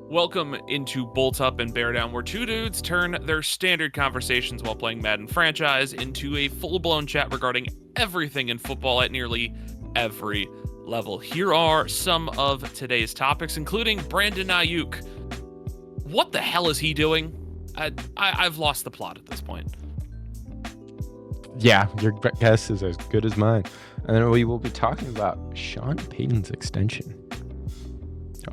Welcome into Bolt Up and Bear Down, where two dudes turn their standard conversations while playing Madden Franchise into a full-blown chat regarding everything in football at nearly every level. Here are some of today's topics, including Brandon Aiyuk. What the hell is he doing? I've lost the plot at this point. Yeah, your guess is as good as mine. And then we will be talking about Sean Payton's extension.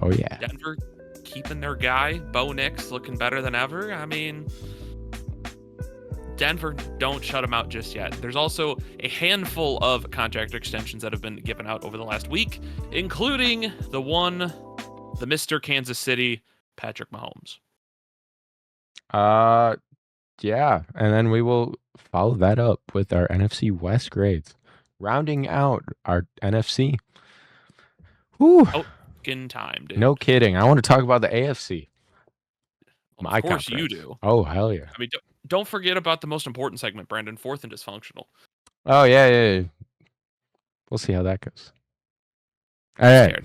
Oh, yeah. Denver keeping their guy, Bo Nix, looking better than ever. I mean, Denver, don't shut him out just yet. There's also a handful of contract extensions that have been given out over the last week, including the Mr. Kansas City, Patrick Mahomes. Yeah, and then we will follow that up with our NFC West grades, rounding out our NFC. Whew. Oh, in time, dude. No kidding. I want to talk about the AFC. Well, of course you do. Oh, hell yeah. I mean, don't forget about the most important segment, Brandon, fourth and dysfunctional. Oh, yeah. We'll see how that goes. All right.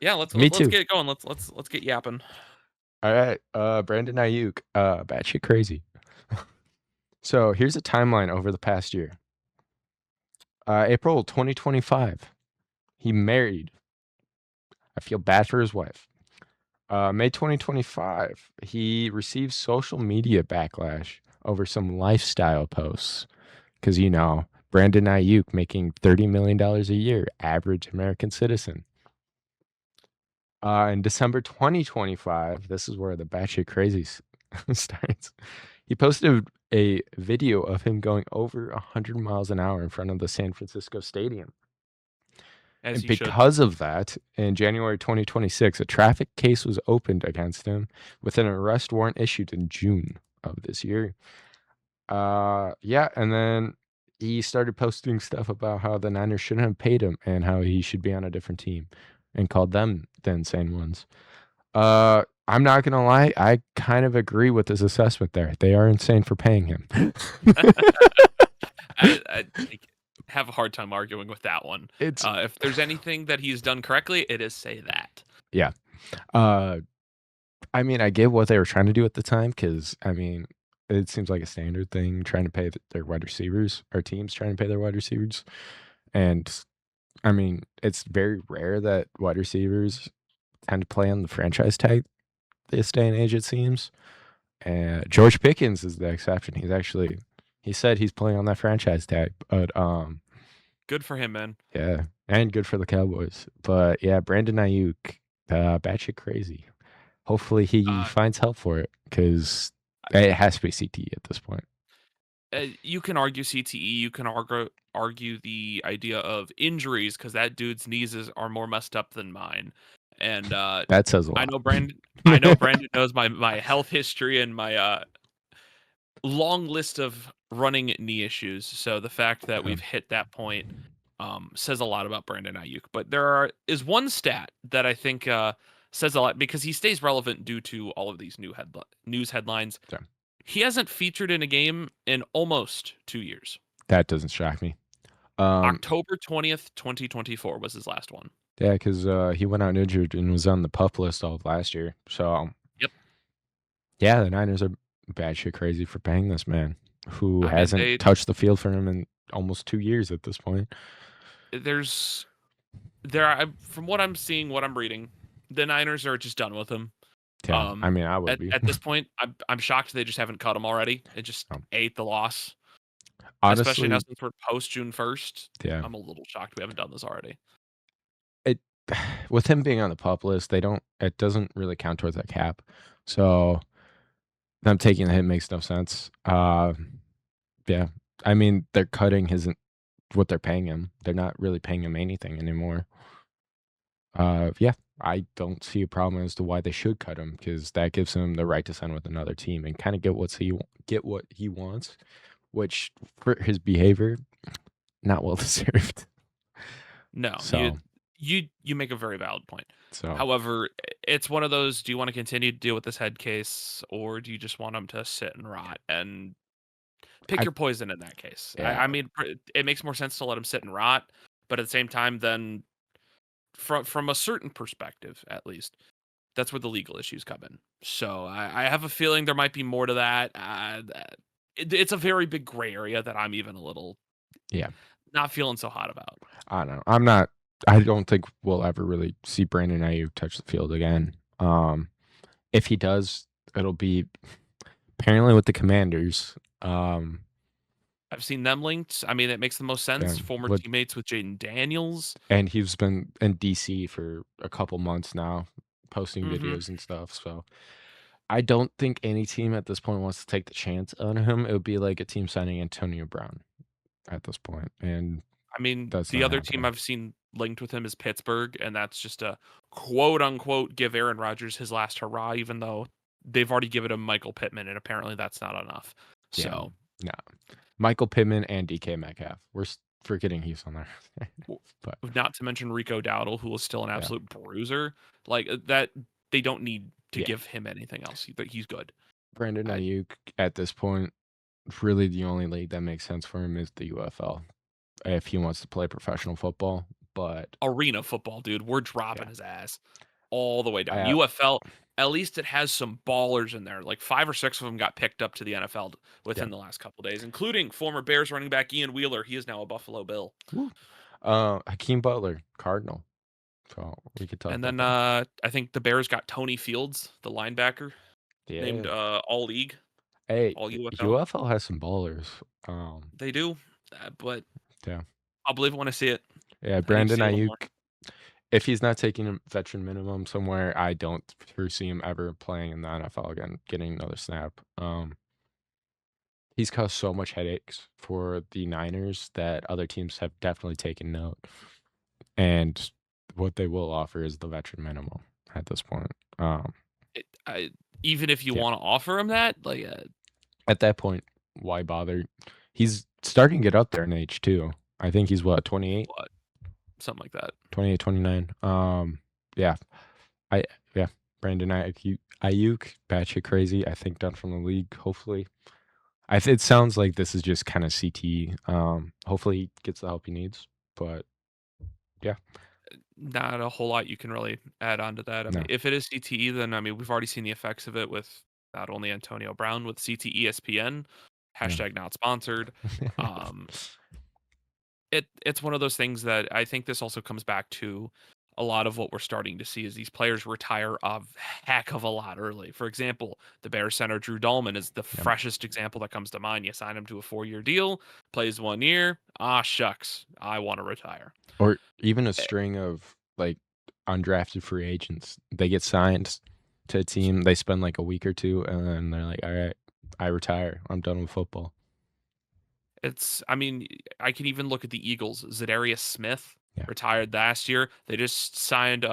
Yeah, let's get it going. Let's get yapping. All right, Brandon Aiyuk, batshit crazy. So here's a timeline over the past year. April 2025, he married. I feel bad for his wife. May 2025, he received social media backlash over some lifestyle posts. Because, Brandon Aiyuk making $30 million a year, average American citizen. In December 2025, this is where the batshit crazy starts. He posted a video of him going over 100 miles an hour in front of the San Francisco Stadium. And because of that, in January 2026, a traffic case was opened against him with an arrest warrant issued in June of this year. And then he started posting stuff about how the Niners shouldn't have paid him and how he should be on a different team, and called them the insane ones. I'm not going to lie. I kind of agree with this assessment there. They are insane for paying him. I have a hard time arguing with that one. If there's anything that he's done correctly, it is say that. Yeah. I mean, I get what they were trying to do at the time because, it seems like a standard thing trying to pay their wide receivers, or teams trying to pay their wide receivers. And it's very rare that wide receivers tend to play on the franchise tag this day and age, it seems. And George Pickens is the exception. He said he's playing on that franchise tag, but good for him, man. Yeah, and good for the Cowboys. But yeah, Brandon Aiyuk, batshit crazy. Hopefully he finds help for it, because it has to be CTE at this point. You can argue CTE. You can argue the idea of injuries, because that dude's knees are more messed up than mine. And that says a lot. I know Brandon knows my health history and my long list of running knee issues. So the fact that we've hit that point says a lot about Brandon Aiyuk. But there is one stat that I think says a lot, because he stays relevant due to all of these news headlines. Sure. He hasn't featured in a game in almost 2 years. That doesn't shock me. October 20th, 2024 was his last one. Yeah, because he went out injured and was on the PUP list all of last year. So, yep. Yeah, the Niners are batshit crazy for paying this man who hasn't touched the field for him in almost 2 years at this point. From what I'm seeing, what I'm reading, the Niners are just done with him. Yeah, I would be. At this point, I'm shocked they just haven't cut him already. It just ate the loss. Honestly, especially now since we're post June 1st. Yeah, I'm a little shocked we haven't done this already. With him being on the PUP list, it doesn't really count towards that cap. So them taking the hit makes no sense. Yeah, they're cutting what they're paying him. They're not really paying him anything anymore. Yeah, I don't see a problem as to why they should cut him, because that gives him the right to sign with another team and kind of get what he wants, which for his behavior, not well deserved. No, so you make a very valid point. So, however, it's one of those: do you want to continue to deal with this head case, or do you just want him to sit and rot and pick your poison in that case? Yeah. It makes more sense to let him sit and rot, but at the same time, then from a certain perspective, at least, that's where the legal issues come in. So I have a feeling there might be more to that. It's a very big gray area that I'm even a little Yeah. not feeling so hot about. I don't know. I'm not. I don't think we'll ever really see Brandon Aiyuk touch the field again. If he does, it'll be apparently with the Commanders. I've seen them linked. I mean, it makes the most sense. And Former with teammates with Jaden Daniels. and he's been in DC for a couple months now, posting Hmm. videos and stuff. So I don't think any team at this point wants to take the chance on him. It would be like a team signing Antonio Brown at this point, and I mean, that's the not other team happening. I've seen linked with him is Pittsburgh, and that's just a quote unquote give Aaron Rodgers his last hurrah, even though they've already given him Michael Pittman, and apparently that's not enough. Yeah, So, no. Michael Pittman and DK Metcalf. Forgetting he's on there, w- but not to mention Rico Dowdle, who is still an yeah, absolute bruiser. Like that, they don't need to yeah. give him anything else. He's good. Brandon I, Ayuk at this point, really the only league that makes sense for him is the UFL if he wants to play professional football. But Arena football, dude, we're yeah, dropping his ass all the way down. I UFL, at least it has some ballers in there. Like 5 or 6 of them got picked up to the NFL yeah. within the last couple days, including former Bears running back Ian Wheeler. He is now a Buffalo Bill. Woo. Hakeem Butler, Cardinal. So we could talk And about then that. I think the Bears got Tony Fields, the linebacker, named Yeah. All League, Hey, All UFL. UFL has some ballers. They do, but Yeah. I'll believe it when I see it. Yeah, I need to Brandon see a little Ayuk, more. if he's not taking a veteran minimum somewhere, I don't foresee him ever playing in the NFL again, getting another snap. He's caused so much headaches for the Niners that other teams have definitely taken note. And what they will offer is the veteran minimum at this point. It, I, even if you Yeah. want to offer him that, like At that point, why bother? He's starting to get up there in age too. I think he's what, 28, what, something like that. 28, 29. Yeah. I yeah, Brandon Ayuk, batshit crazy. I think done from the league. Hopefully, it sounds like this is just kind of CTE. Hopefully he gets the help he needs. But yeah, Not a whole lot you can really add on to that. I mean, no, if it is CTE, then I mean we've already seen the effects of it with not only Antonio Brown with CTE ESPN, yeah, hashtag not sponsored. Um, it's one of those things that I think this also comes back to a lot of what we're starting to see is these players retire a heck of a lot early. For example, the Bears center Drew Dahlman is the yeah. freshest example that comes to mind. You sign him to a 4-year deal, plays 1 year. Ah, shucks, I want to retire. Or even a Eh, string of like undrafted free agents. They get signed to a team. They spend like a week or two, and then they're like, "All right, I retire. I'm done with football." I mean, I can even look at the Eagles. Zadarius Smith Yeah, retired last year. They just signed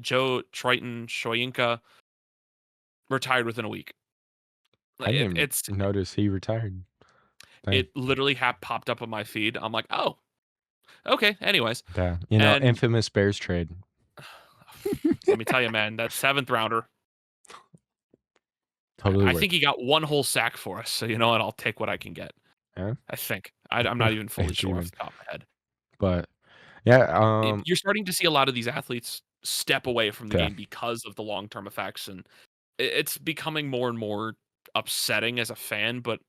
Joe Triton Shoyinka, retired within a week. I Like, didn't even notice he retired. Dang. it literally popped up on my feed. I'm like, oh, okay. Anyways, Yeah, and infamous Bears trade. let me tell you, man, that 7th rounder. Totally I worth think he got 1 whole sack for us. So you know what? I'll take what I can get. it. Yeah, I think. I'm not even fully sure off achievement. the top of my head. But yeah, You're starting to see a lot of these athletes step away from the yeah, game because of the long-term effects, and it's becoming more and more upsetting as a fan, but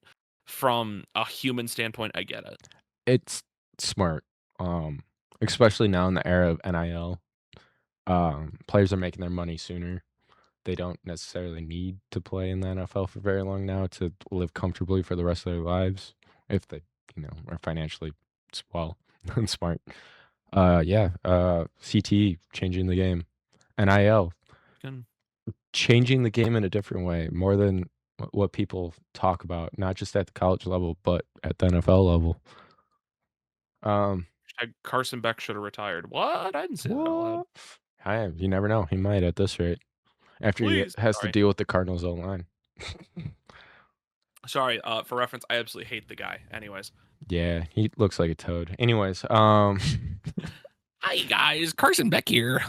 from a human standpoint, I get it. it's smart. Um, Especially now in the era of NIL, players are making their money sooner. They don't necessarily need to play in the NFL for very long now to live comfortably for the rest of their lives if they, are financially well and smart. Yeah, CTE changing the game. NIL And changing the game in a different way, more than what people talk about, not just at the college level, but at the NFL level. Um, Carson Beck should have retired. What? I didn't say that out loud. what? You never know. He might at this rate. After he Please. has to Sorry. deal with the Cardinals' O line. Sorry, for reference, I absolutely hate the guy. Anyways. Yeah, he looks like a toad. Anyways, Hi guys, Carson Beck here.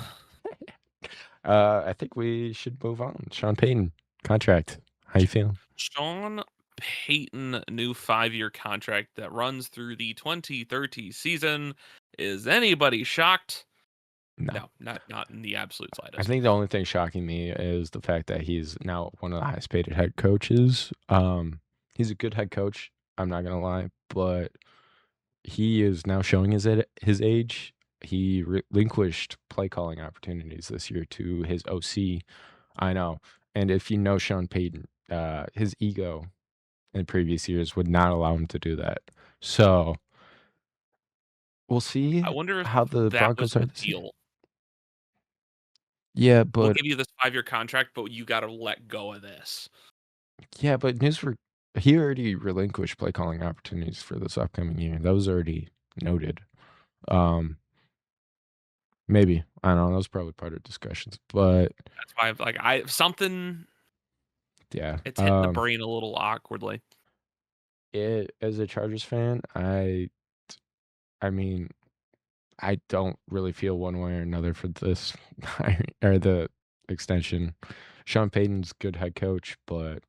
I think we should move on. Sean Payton contract. How you feeling? Sean Payton new 5-year contract that runs through the 2030 season. Is anybody shocked? No. No, not in the absolute I slightest. think the only thing shocking me is the fact that he's now one of the highest paid head coaches. He's a good head coach, I'm not gonna lie, but he is now showing his age. He relinquished play calling opportunities this year to his OC. I know, and if you know Sean Payton, his ego in previous years would not allow him to do that. So we'll see I wonder if how the that was Broncos are the this year. deal. Yeah, We'll but give you this 5-year contract, but you got to let go of this. yeah, but news for he already relinquished play calling opportunities for this upcoming year. That was already noted. Um, maybe I don't know. That was probably part of discussions, but That's why I something yeah. it's hitting the brain a little awkwardly. It as a Chargers fan, I mean, I don't really feel one way or another for this or the extension. Sean Payton's good head coach, but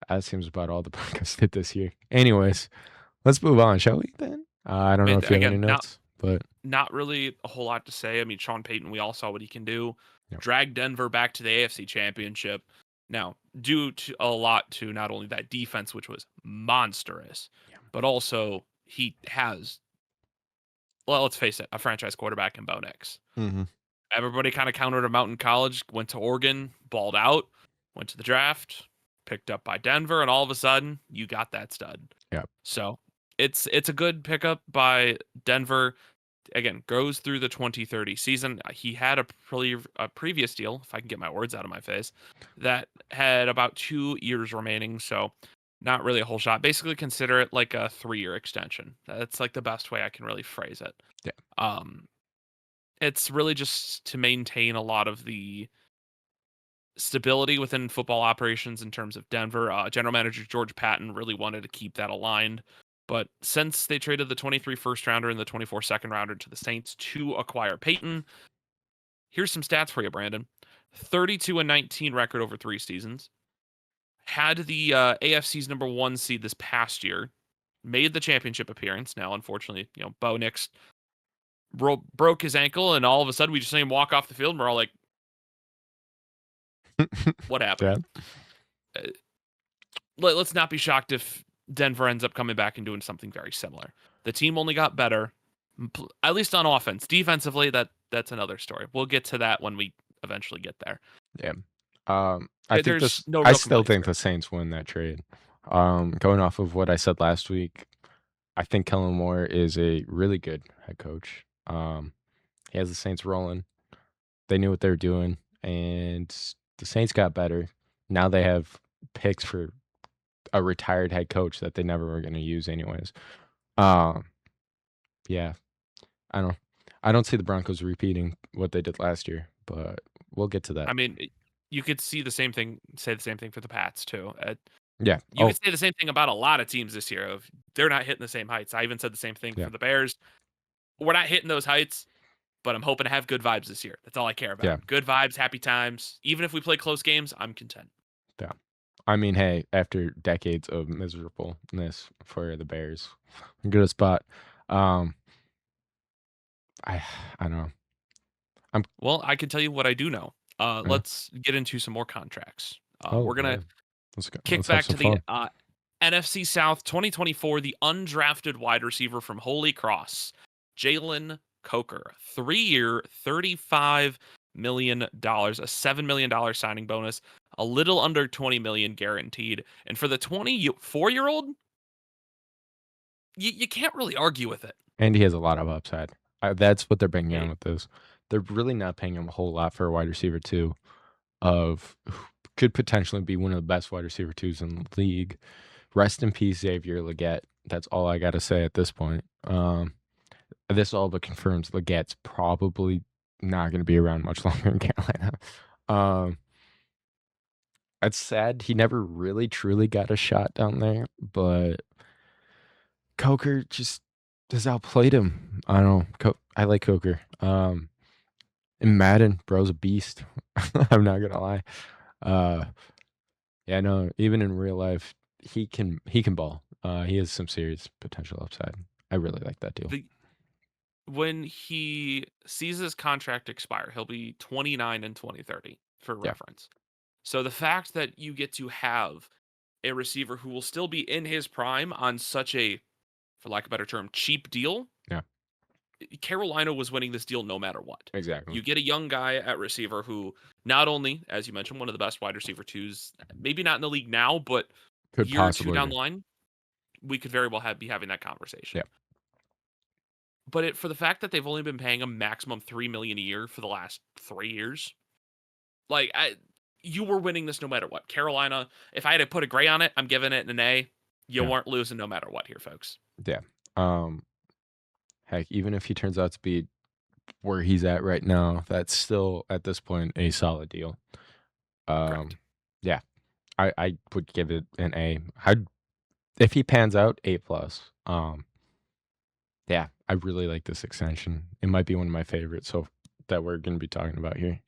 that seems about all the Broncos did this year. Anyways, let's move on, shall we then? I I don't know mean, if you have any again, notes, but not really a whole lot to say. I mean, Sean Payton, we all saw what he can do. yeah. Drag Denver back to the AFC Championship. Now, due to a lot to not only that defense, which was monstrous, Yeah. but also he has, well, let's face it, a franchise quarterback in Bo Nix. Mhm. Everybody kind of counted him out in college, went to Oregon, balled out, went to the draft, picked up by Denver, and all of a sudden, you got that stud. Yeah. So it's a good pickup by Denver. Again, goes through the 2030 season. He had a previous deal, if I can get my words out of my face, that had about 2 years remaining. So not really a whole shot. Basically, consider it like a 3-year extension. That's like the best way I can really phrase it. Yeah. Um, it's really just to maintain a lot of the stability within football operations in terms of Denver. General manager George Patton really wanted to keep that aligned. But since they traded the 23 first rounder and the 24 second rounder to the Saints to acquire Peyton, here's some stats for you, Brandon. 32-19 record over 3 seasons. Had the AFC's number 1 seed this past year. Made the championship appearance. Now, unfortunately, Bo Nix broke his ankle, and all of a sudden we just see him walk off the field, and we're all like, what happened? Yeah. Uh, let's not be shocked if Denver ends up coming back and doing something very similar. The team only got better, at least on offense. Defensively, that's another story. We'll get to that when we eventually get there. Yeah. There's no I real still complaints think here. the Saints win that trade. Going off of what I said last week, I think Kellen Moore is a really good head coach. He has the Saints rolling. They knew what they were doing, and the Saints got better. Now they have picks for a retired head coach that they never were going to use anyways. Um, yeah, I don't, I don't see the Broncos repeating what they did last year, but we'll get to that. I mean, you could say the same thing for the Pats too. Yeah. You Oh, could say the same thing about a lot of teams this year. Of they're not hitting the same heights. I even said the same thing yeah, for the Bears. We're not hitting those heights, but I'm hoping to have good vibes this year. That's all I care yeah, about. Good vibes, happy times. Even if we play close games, I'm content. yeah. I mean, hey, after decades of miserableness for the Bears, good spot. Um, I, I don't know. I'm. Well, I can tell you what I do know. Yeah. Let's get into some more contracts. Oh, We're gonna yeah. Let's go. kick Let's have back some to the fun. NFC South 2024. The undrafted wide receiver from Holy Cross, Jalen Coker, 3-year, $35 million, a $7 million signing bonus, a little under 20 million guaranteed, and for the 24-year-old, you can't really argue with it. And he has a lot of upside. That's what they're bringing Eh, on with this. They're really not paying him a whole lot for a wide receiver two of who could potentially be one of the best wide receiver twos in the league. Rest in peace, Xavier Leggett. That's all I got to say at this point. This all but confirms Leggett's probably not going to be around much longer in Carolina. Um, it's sad he never really truly got a shot down there, but Coker just has outplayed him. I don't know. I like Coker. In Madden, bro's a beast. I'm not gonna lie. Uh, yeah, no, even in real life, he can ball. He has some serious potential upside. I really like that deal. the when he sees his contract expire, he'll be 29 in 2030 for Yeah, reference. So the fact that you get to have a receiver who will still be in his prime on such a, for lack of a better term, cheap deal. yeah, Carolina was winning this deal no matter what. exactly. You get a young guy at receiver who not only, as you mentioned, one of the best wide receiver twos, maybe not in the league now, but Could year or two possibly down be. the line, we could very well be having that conversation. Yeah, But for the fact that they've only been paying him maximum 3 million a year for the last 3 years, like you were winning this no matter what. Carolina, if I had to put a gray on it, I'm giving it an A. You yeah, weren't losing no matter what here, folks. yeah. Um, Heck, even if he turns out to be where he's at right now, that's still at this point a solid deal. Correct. Um, yeah, I would give it an A. I'd if he pans out, A plus. Yeah, I really like this extension. It might be one of my favorites. So that we're going to be talking about here.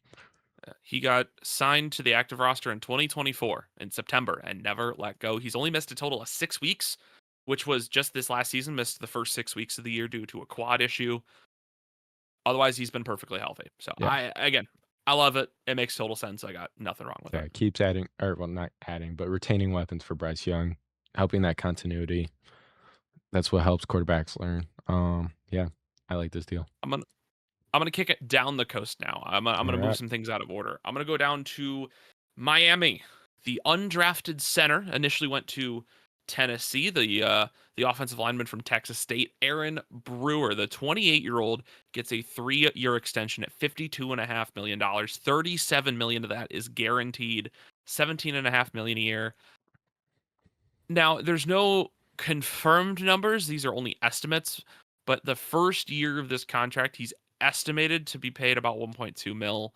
He got signed to the active roster in 2024 in September and never let go. He's only missed a total of 6 weeks, which was just this last season, missed the first 6 weeks of the year due to a quad issue. Otherwise, he's been perfectly healthy. So Yeah, I love it. It makes total sense. I got nothing wrong with yeah. it. Keeps adding, or well, not adding, but retaining weapons for Bryce Young, helping that continuity. That's what helps quarterbacks learn. Yeah, I like this deal. I'm gonna I'm gonna kick it down the coast now. I'm All gonna move right. some things out of order. I'm gonna go down to Miami. The undrafted center initially went to Tennessee. The offensive lineman from Texas State, Aaron Brewer, the 28-year-old, gets a 3-year extension at $52.5 million. 37 million of that is guaranteed. 17.5 million a year. Now, there's no confirmed numbers. These are only estimates. But the first year of this contract, he's estimated to be paid about 1.2 mil,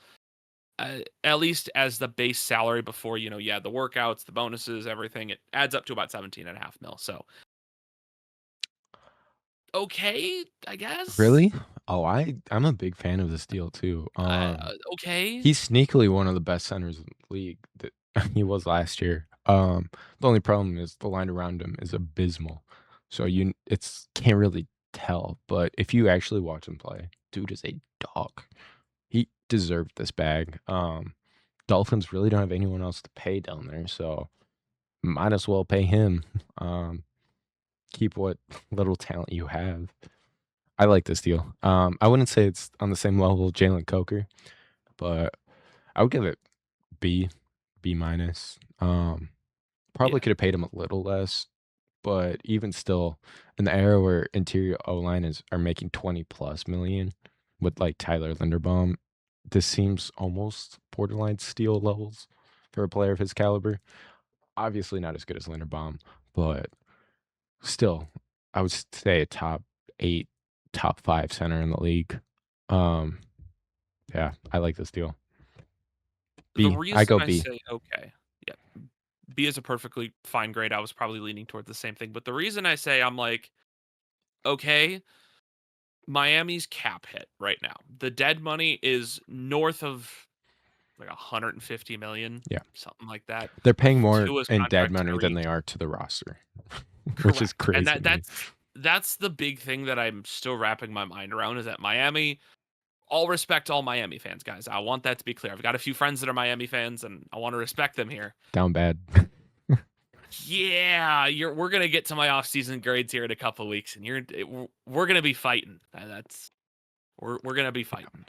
at least as the base salary before, the workouts, the bonuses, everything. It adds up to about 17.5 mil. So, okay, I guess. Really? Oh, I'm a big fan of this deal too. Okay. He's sneakily one of the best centers in the league that he was last year. The only problem is the line around him is abysmal. So it's can't really tell, but if you actually watch him play, dude is a dog. He deserved this bag. Dolphins really don't have anyone else to pay down there, so might as well pay him. Um, Keep what little talent you have. I like this deal. I wouldn't say it's on the same level as Jalen Coker, but I would give it B, B minus. Probably Yeah. could have paid him a little less, but even still, in the era where interior O line is are making 20 plus million with like Tyler Linderbaum, this seems almost borderline steal levels for a player of his caliber. Obviously, not as good as Linderbaum, but still, I would say a top 8, top 5 center in the league. Um, yeah, I like this deal. The B. I reason go I B. say okay, yeah, B is a perfectly fine grade. I was probably leaning towards the same thing. But the reason I say I'm like, okay, Miami's cap hit right now. The dead money is north of like 150 million, Yeah. something like that. They're paying more Tua's in dead contract's money gonna than reach they are to the roster, which is correct. And crazy that to me. that's the big thing that I'm still wrapping my mind around is that Miami, all respect to all Miami fans, guys. I want that to be clear. I've got a few friends that are Miami fans and I want to respect them here. Down bad. Yeah, we're gonna get to my off-season grades here in a couple of weeks, and we're gonna be fighting. That's we're gonna be fighting.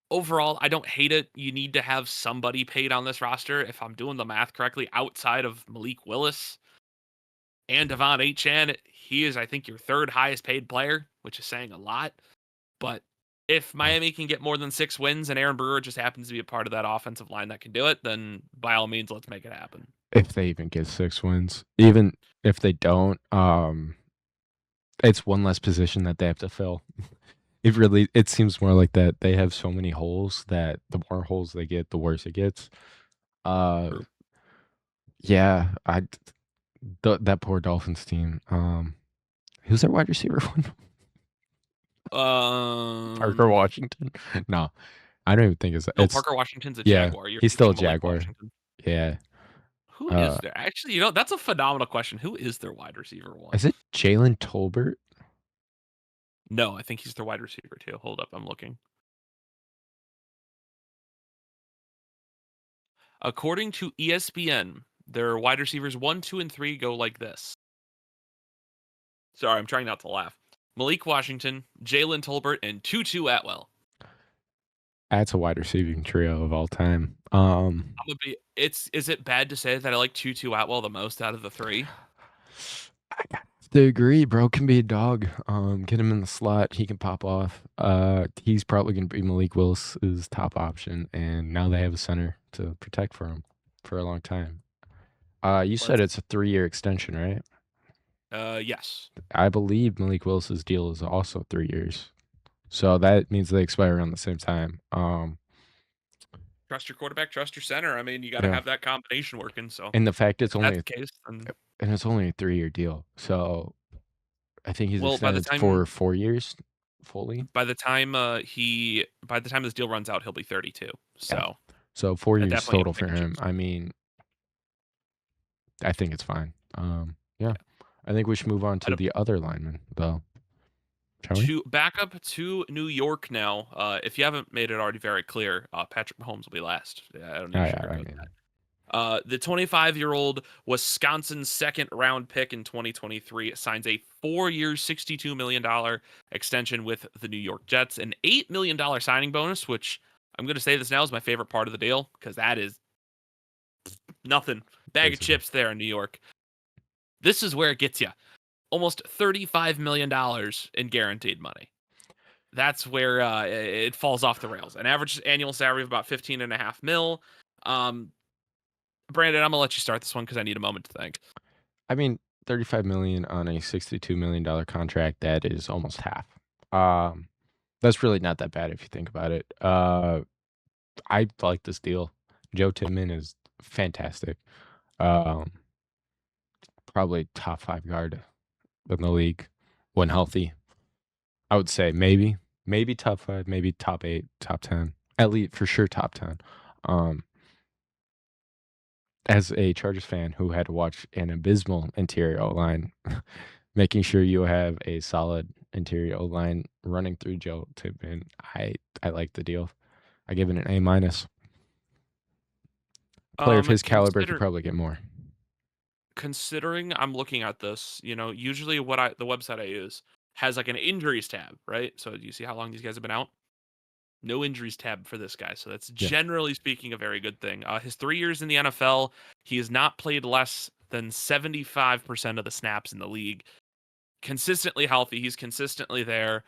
Overall, I don't hate it. You need to have somebody paid on this roster. If I'm doing the math correctly, outside of Malik Willis and Devon Achane, he is, I think, your third highest paid player, which is saying a lot. But if Miami can get more than 6 wins and Aaron Brewer just happens to be a part of that offensive line that can do it, then by all means, let's make it happen. If they even get 6 wins. Even if they don't, it's one less position that they have to fill. It seems more like that they have so many holes that the more holes they get, the worse it gets. Uh, True. yeah, that poor Dolphins team. Who's their wide receiver one? Parker Um, Washington? No, I don't even think no, it's Parker Washington's a yeah, Jaguar. You're he's still thinking a of Malik Jaguar. Washington. Yeah. Who is Uh, there? Actually, that's a phenomenal question. Who is their wide receiver one? is it Jalen Tolbert? No, I think he's the wide receiver too. Hold up, I'm looking. According to ESPN, their wide receivers 1, 2, and 3 go like this. Sorry, I'm trying not to laugh. Malik Washington, Jalen Tolbert, and Tutu Atwell. That's a wide receiving trio of all time. I'm gonna be. Is it bad to say that I like Tutu Atwell the most out of the three? I have to agree, bro. Can be a dog. Get him in the slot. He can pop off. He's probably gonna be Malik Willis's top option, and now they have a center to protect for him for a long time. You said Let's. it's a 3-year extension, right? Yes. I believe Malik Willis's deal is also 3 years, so that means they expire around the same time. Trust your quarterback, trust your center. I mean, you got to Yeah, have that combination working. So and the fact if that's the case, then it's only a 3-year deal, so I think he's well, extended for 4 years fully. by the time this deal runs out, he'll be 32. Yeah. So So 4 at years that point, you total can for pick and him. choose. I mean, I think it's fine. Yeah. Yeah. I think we should move on I to don't- the other lineman, though. Shall we? To back up to New York now, if you haven't made it already very clear, Patrick Mahomes will be last. Yeah, I don't need Oh, to yeah, I sugarcoat mean, that. The 25-year-old Wisconsin second round pick in 2023 signs a 4-year, $62 million extension with the New York Jets, an $8 million signing bonus, which I'm going to say this now is my favorite part of the deal because that is nothing. Bag of basically. chips there in New York. This is where it gets you. Almost $35 million in guaranteed money. That's where it falls off the rails. An average annual salary of about 15.5 mil. Brandon, I'm gonna let you start this one because I need a moment to think. I mean, 35 million on a $62 million contract, that is almost half. Um, that's really not that bad if you think about it. I like this deal. Joe Tippmann is fantastic. Um, probably top 5 guard in the league when healthy. I would say maybe top 5, maybe top 8, top 10. At least for sure top 10. Um, as a Chargers fan who had to watch an abysmal interior O-line, making sure you have a solid interior O-line running through Joe Tippmann, I like the deal. I give it an A minus. Player of his caliber could Consider probably get more. considering I'm looking at this, usually the website I use has like an injuries tab, right? So you see how long these guys have been out? No injuries tab for this guy. So that's Yeah. generally speaking a very good thing. His 3 years in the NFL, he has not played less than 75% of the snaps in the league. Consistently healthy, he's consistently there.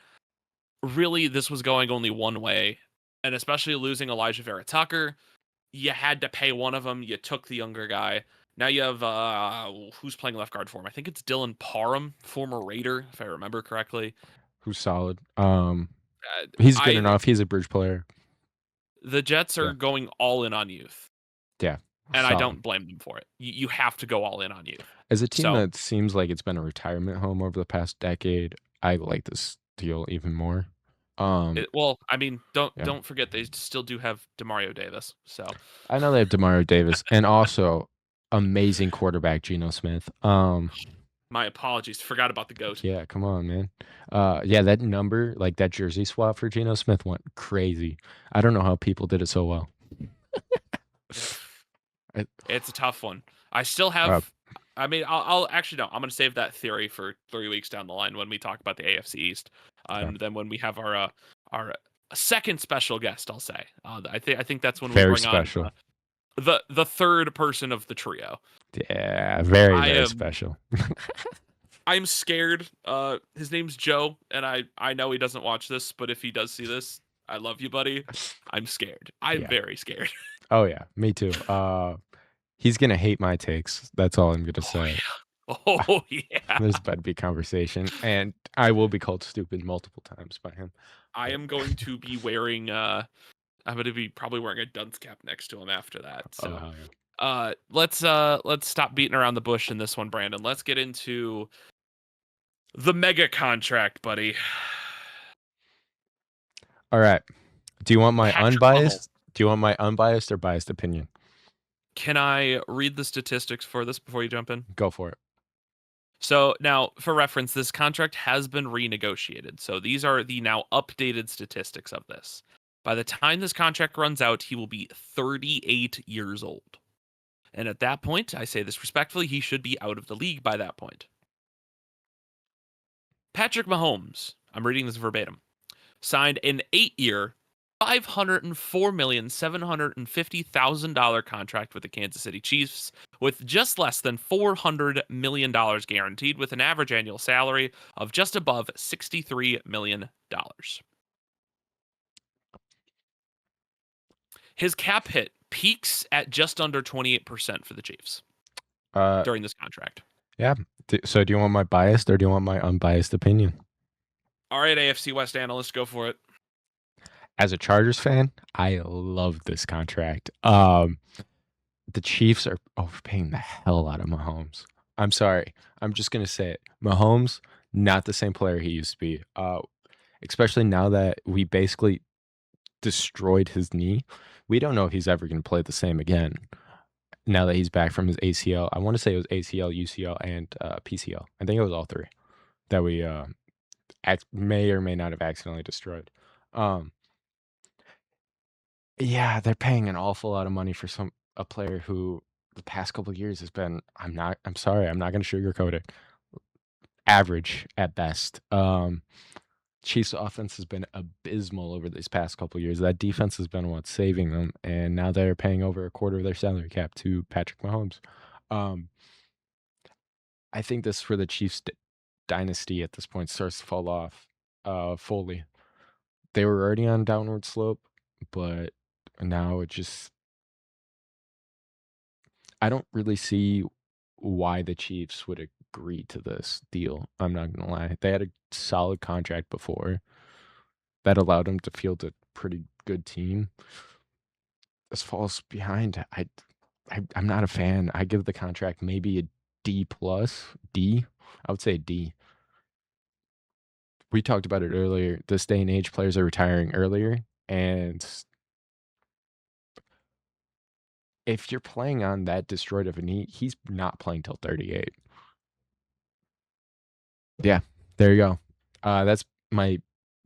Really, this was going only one way, and especially losing Elijah Vera Tucker, you had to pay one of them. You took the younger guy. Now you have who's playing left guard for him? I think it's Dylan Parham, former Raider, if I remember correctly. Who's solid. Uh, He's good I enough. He's a bridge player. the Jets are Yeah. going all in on youth, Yeah. and I Solid. don't blame them for it. You have to go all in on youth. As a team So, that seems like it's been a retirement home over the past decade, I like this deal even more. well, I mean, don't Yeah. don't forget they still do have Demario Davis. So I know they have Demario Davis and also amazing quarterback Geno Smith. my apologies, forgot about the goat. Yeah, come on, man. Yeah, that number, like that jersey swap for Geno Smith went crazy. I don't know how people did it so well. I, It's a tough one. I still uh, have. I mean, I'll actually no. I'm going to save that theory for 3 weeks down the line when we talk about the AFC East, yeah, and then when we have our second special guest, I'll say. I think that's when we very bring on special. the third person of the trio. Yeah, very, I very am special. I'm scared. His name's Joe, and I know he doesn't watch this, but if he does see this, I love you, buddy. I'm scared. I'm Yeah. very scared. Oh yeah, me too. He's gonna hate my takes. That's all I'm gonna say. Oh yeah. There's about to be conversation, and I will be called stupid multiple times by him. I am going to be wearing I'm going to be probably wearing a dunce cap next to him after that. Oh So, hell yeah. let's stop beating around the bush in this one, Brandon. Let's get into the mega contract, buddy. All right. Do you want my Patrick unbiased? Do you want my unbiased or biased opinion? Can I read the statistics for this before you jump in? Go for it. So now, for reference, this contract has been renegotiated. So these are the now updated statistics of this. By the time this contract runs out, he will be 38 years old. And at that point, I say this respectfully, he should be out of the league by that point. Patrick Mahomes, I'm reading this verbatim, signed an 8-year, $504,750,000 contract with the Kansas City Chiefs with just less than $400 million guaranteed with an average annual salary of just above $63 million. His cap hit peaks at just under 28% for the Chiefs Uh, during this contract. yeah. So do you want my biased or do you want my unbiased opinion? All right, AFC West analyst, go for it. As a Chargers fan, I love this contract. The Chiefs are overpaying the hell out of Mahomes. I'm sorry. I'm just gonna say it. Mahomes, not the same player he used to be. Especially now that we basically destroyed his knee. We don't know if he's ever gonna play the same again. Now that he's back from his ACL, I want to say it was ACL, UCL, and PCL. I think it was all three that we may or may not have accidentally destroyed. Um, yeah, they're paying an awful lot of money for a player who the past couple of years has been. I'm sorry. I'm not going to sugarcoat it. Average at best. Chiefs offense has been abysmal over these past couple of years. That defense has been what's saving them, and now they're paying over a quarter of their salary cap to Patrick Mahomes. Um, I think this for the Chiefs dynasty at this point starts to fall off fully. They were already on a downward slope, but now it just I don't really see why the Chiefs would agree to this deal. I'm not gonna lie. They had a solid contract before that allowed them to field a pretty good team. This falls behind. I'm not a fan. I give the contract maybe a D plus. D. I would say a D. We talked about it earlier. This day and age, players are retiring earlier, and if you're playing on that destroyed of a knee, he's not playing till 38. Yeah, there you go. That's my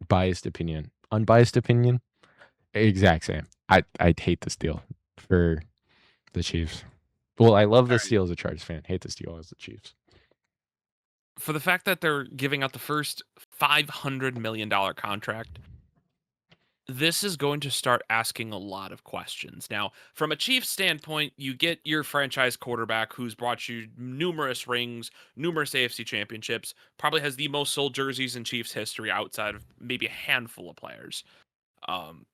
biased opinion. Unbiased opinion, exact same. I hate this deal for the Chiefs. Well, I love this deal as a Chargers fan. Hate this deal as the Chiefs. For the fact that they're giving out the first $500 million contract, this is going to start asking a lot of questions. Now, from a Chiefs standpoint, you get your franchise quarterback who's brought you numerous rings, numerous AFC championships, probably has the most sold jerseys in Chiefs history outside of maybe a handful of players. Um,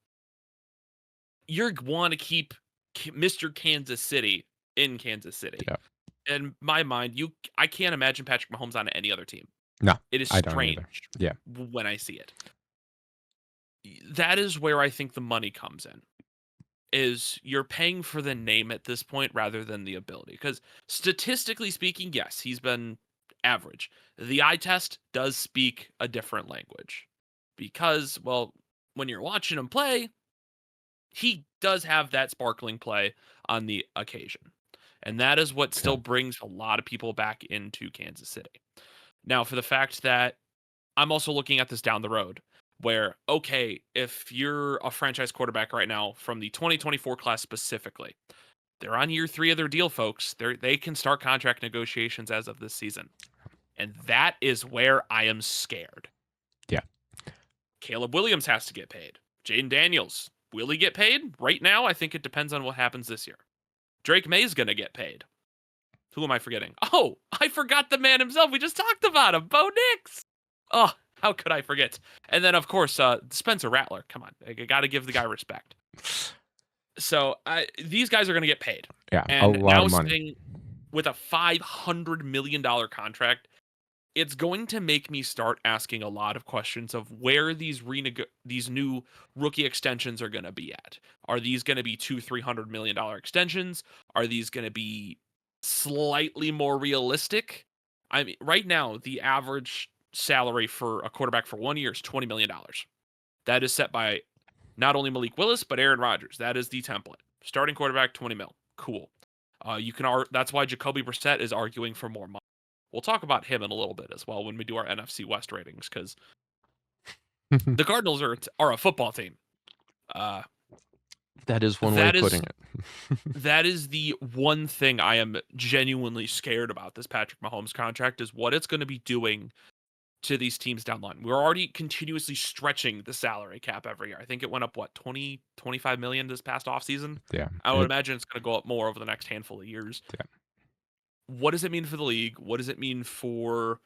you want to keep Mr. Kansas City in Kansas City. Yeah. In my mind, I can't imagine Patrick Mahomes on any other team. No, It is I don't either. strange Yeah. when I see it. That is where I think the money comes in. Is you're paying for the name at this point rather than the ability. Because statistically speaking, yes, he's been average. The eye test does speak a different language. Because, well, when you're watching him play, he does have that sparkling play on the occasion. And that is what still brings a lot of people back into Kansas City. Now, for the fact that I'm also looking at this down the road, where, okay, if you're a franchise quarterback right now from the 2024 class specifically, they're on year 3 of their deal, folks. They can start contract negotiations as of this season. And that is where I am scared. Yeah. Caleb Williams has to get paid. Jaden Daniels, will he get paid? Right now, I think it depends on what happens this year. Drake May's going to get paid. Who am I forgetting? Oh, I forgot the man himself. We just talked about him, Bo Nix. Oh, how could I forget? And then, of course, Spencer Rattler. Come on, I got to give the guy respect. So these guys are going to get paid. Yeah, and a lot now of money. sitting with a $500 million contract, it's going to make me start asking a lot of questions of where these new rookie extensions are going to be at. Are these going to be $200-300 million extensions? Are these going to be slightly more realistic? I mean, right now, the average salary for a quarterback for 1 year is $20 million. That is set by not only Malik Willis, but Aaron Rodgers. That is the template. Starting quarterback, 20 mil. Cool. That's why Jacoby Brissett is arguing for more money. We'll talk about him in a little bit as well when we do our NFC West ratings, because the Cardinals are a football team. That is one way That of is putting it. that is the one thing I am genuinely scared about this Patrick Mahomes contract, is what it's going to be doing to these teams down the line. We're already continuously stretching the salary cap every year. I think it went up, what, 20, 25 million this past offseason? Yeah. I would imagine it's going to go up more over the next handful of years. Yeah. What does it mean for the league? What does it mean for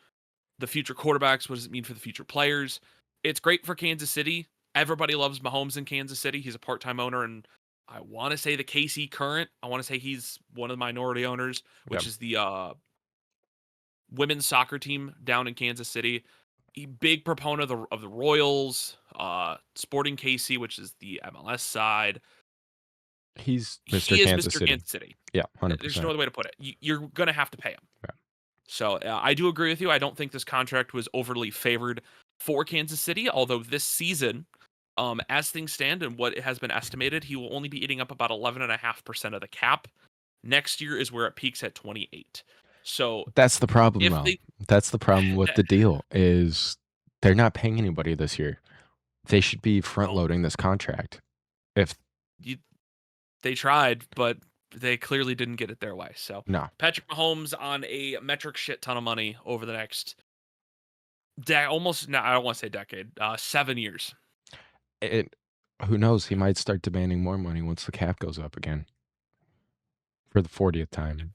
the future quarterbacks? What does it mean for the future players? It's great for Kansas City. Everybody loves Mahomes in Kansas City. He's a part-time owner, and I want to say the KC Current. I want to say he's one of the minority owners, which Yep. is the women's soccer team down in Kansas City. Big proponent of the Royals, Sporting KC, which is the MLS side. He's He Mr. is Kansas Mr. City. Kansas City. Yeah, There's no 100%. other way to put it. You're going to have to pay him. Yeah. So I do agree with you. I don't think this contract was overly favored for Kansas City, although this season, as things stand and what has been estimated, he will only be eating up about 11.5% of the cap. Next year is where it peaks at 28. So That's the problem, if though. they That's the problem with the deal is they're not paying anybody this year. They should be front loading this contract. If they tried, but they clearly didn't get it their way. So no, Patrick Mahomes on a metric shit ton of money over the next almost, no, I don't want to say decade, 7 years. who knows? He might start demanding more money once the cap goes up again for the 40th time.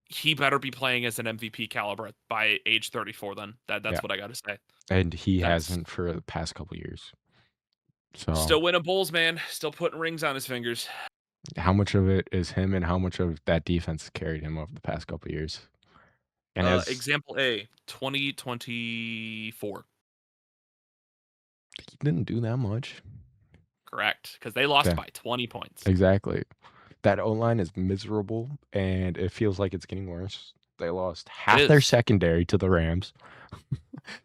He better be playing as an MVP caliber by age 34. Then that's Yeah. what I got to say. And he hasn't for the past couple years. So Still winning Bulls, man. Still putting rings on his fingers. how much of it is him, and how much of that defense carried him over the past couple years? And as Example A, 2024. he didn't do that much. Correct, because they lost Yeah. by 20 points. Exactly. That O-line is miserable, and it feels like it's getting worse. They lost half their secondary to the Rams.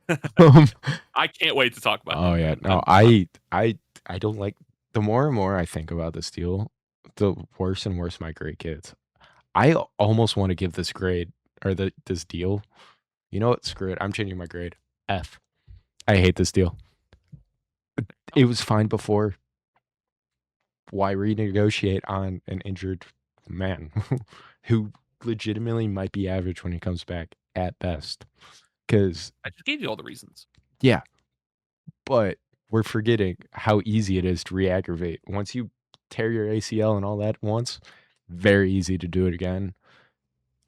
I can't wait to talk about Oh that. yeah, Man. no, I don't like. The more and more I think about this deal, the worse and worse my grade gets. I almost want to give this grade or this deal. You know what? Screw it. I'm changing my grade. F. I hate this deal. It was fine before. Why renegotiate on an injured man who legitimately might be average when he comes back at best? Because I just gave you all the reasons. yeah, but we're forgetting how easy it is to re-aggravate. Once you tear your ACL and all that once, very easy to do it again.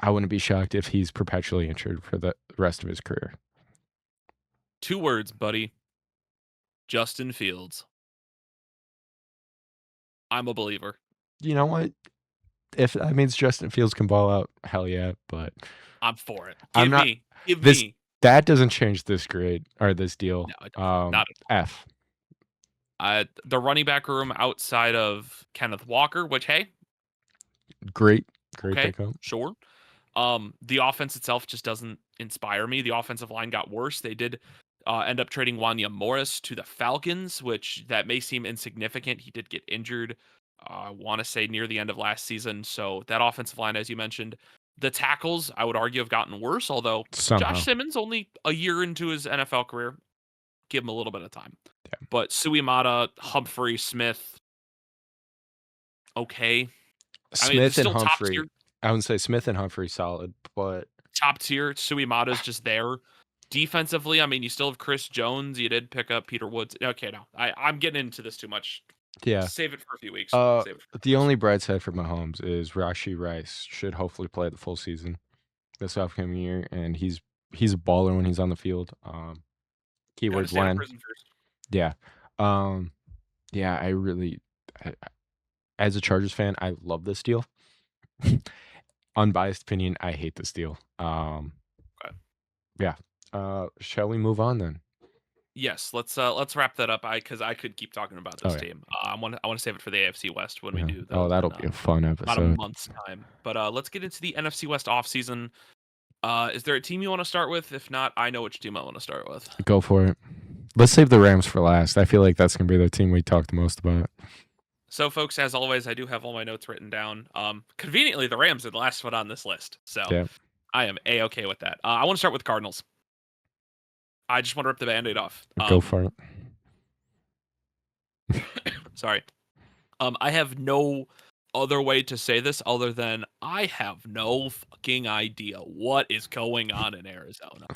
I wouldn't be shocked if he's perpetually injured for the rest of his career. 2 words, buddy. Justin Fields. I'm a believer. You know what? If that means Justin Fields can ball out, hell yeah, but I'm for it. Give this, me. That doesn't change this grade or this deal. No, it doesn't. Not F. The running back room outside of Kenneth Walker, which, hey, Great okay, pickup. sure. The offense itself just doesn't inspire me. The offensive line got worse. They did end up trading Wanya Morris to the Falcons, which that may seem insignificant. He did get injured, I want to say near the end of last season. So that offensive line, as you mentioned, the tackles, I would argue, have gotten worse, although Somehow. Josh Simmons only a year into his NFL career. Give him a little bit of time. Yeah. But Suimata, Humphrey, Smith, okay. Smith and still Humphrey. top tier. I wouldn't say Smith and Humphrey solid, but Top tier. Suimata's just there. Defensively, I mean, you still have Chris Jones. You did pick up Peter Woods. Okay, no, I'm getting into this too much. yeah. Save it for a few weeks. The only bright side for Mahomes is Rashee Rice should hopefully play the full season this upcoming year, and he's a baller when he's on the field. Keyword when. Yeah. Yeah, I really, as a Chargers fan, I love this deal. Unbiased opinion, I hate this deal. Okay. Yeah. Shall we move on then? Yes, let's wrap that up. Because I could keep talking about this team. I want to save it for the AFC West when we do. That'll be a fun episode. About a month's time. But let's get into the NFC West offseason. Is there a team you want to start with? If not, I know which team I want to start with. Go for it. Let's save the Rams for last. I feel like that's going to be the team we talk the most about. So, folks, as always, I do have all my notes written down. Conveniently, the Rams are the last one on this list. So, yeah. I am A-okay with that. I want to start with Cardinals. I just want to rip the Band-Aid off. Go for it. Sorry. I have no other way to say this other than I have no fucking idea what is going on in Arizona.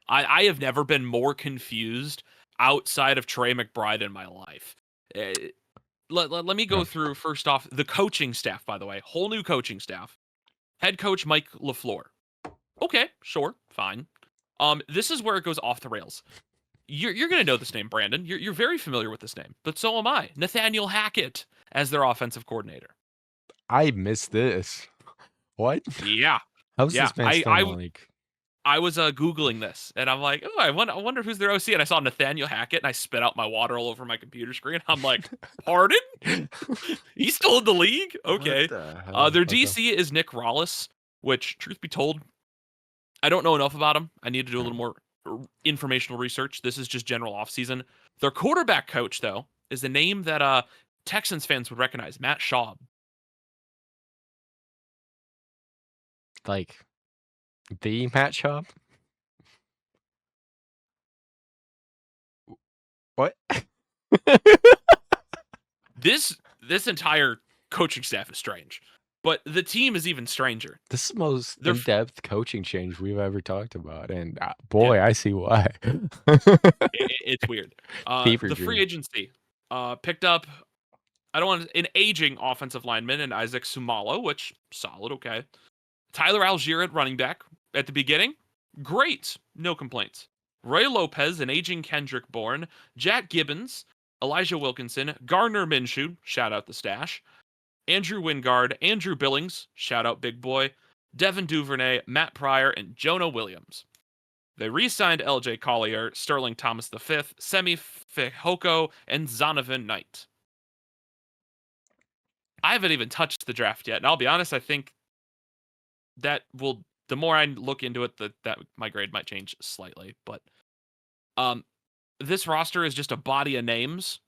I have never been more confused outside of Trey McBride in my life. Let me go through first off the coaching staff, by the way. Whole new coaching staff. Head coach Mike LaFleur. Okay, sure, fine. This is where it goes off the rails. You're gonna know this name, Brandon. You're very familiar with this name, but so am I. Nathaniel Hackett as their offensive coordinator. I missed this. What? Yeah, How's yeah. this man still in the league? I was googling this, and I'm like, oh, I wonder who's their OC, and I saw Nathaniel Hackett, and I spit out my water all over my computer screen. I'm like, pardon? He's still in the league? Okay. What the hell? Their Okay. DC is Nick Rollis, which, truth be told, I don't know enough about him. I need to do a little more informational research. This is just general offseason. Their quarterback coach, though, is the name that Texans fans would recognize, Matt Schaub. Like the Matt Schaub? What? This entire coaching staff is strange, but the team is even stranger. This is the most They're in-depth coaching change we've ever talked about, and boy, I see why. It's weird. Fever The free dream. agency picked up. I don't want an aging offensive lineman and Isaac Sumalo, which solid, okay. Tyler Algier at running back at the beginning, great, no complaints. Roy Lopez, an aging Kendrick Bourne, Jack Gibbons, Elijah Wilkinson, Gardner Minshew, shout out the stash, Andrew Wingard, Andrew Billings, shout out Big Boy, Devin Duvernay, Matt Pryor, and Jonah Williams. They re-signed L.J. Collier, Sterling Thomas V, Semi Fehoko, and Zonovan Knight. I haven't even touched the draft yet, and I'll be honest, I think that will, the more I look into it, that my grade might change slightly. But this roster is just a body of names.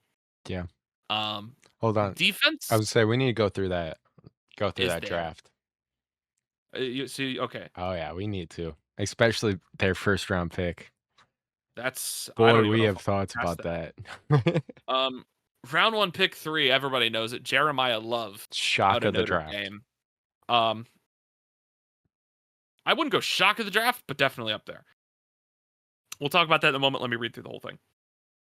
Yeah. Hold on. Defense. I would say we need to go through that. Go through that there. draft. You see, okay. Oh yeah, we need to, especially their first round pick. That's boy. We have thoughts about that. Round 1, pick 3. Everybody knows it. Jeremiah Love. Shock of the draft. Game. I wouldn't go shock of the draft, but definitely up there. We'll talk about that in a moment. Let me read through the whole thing.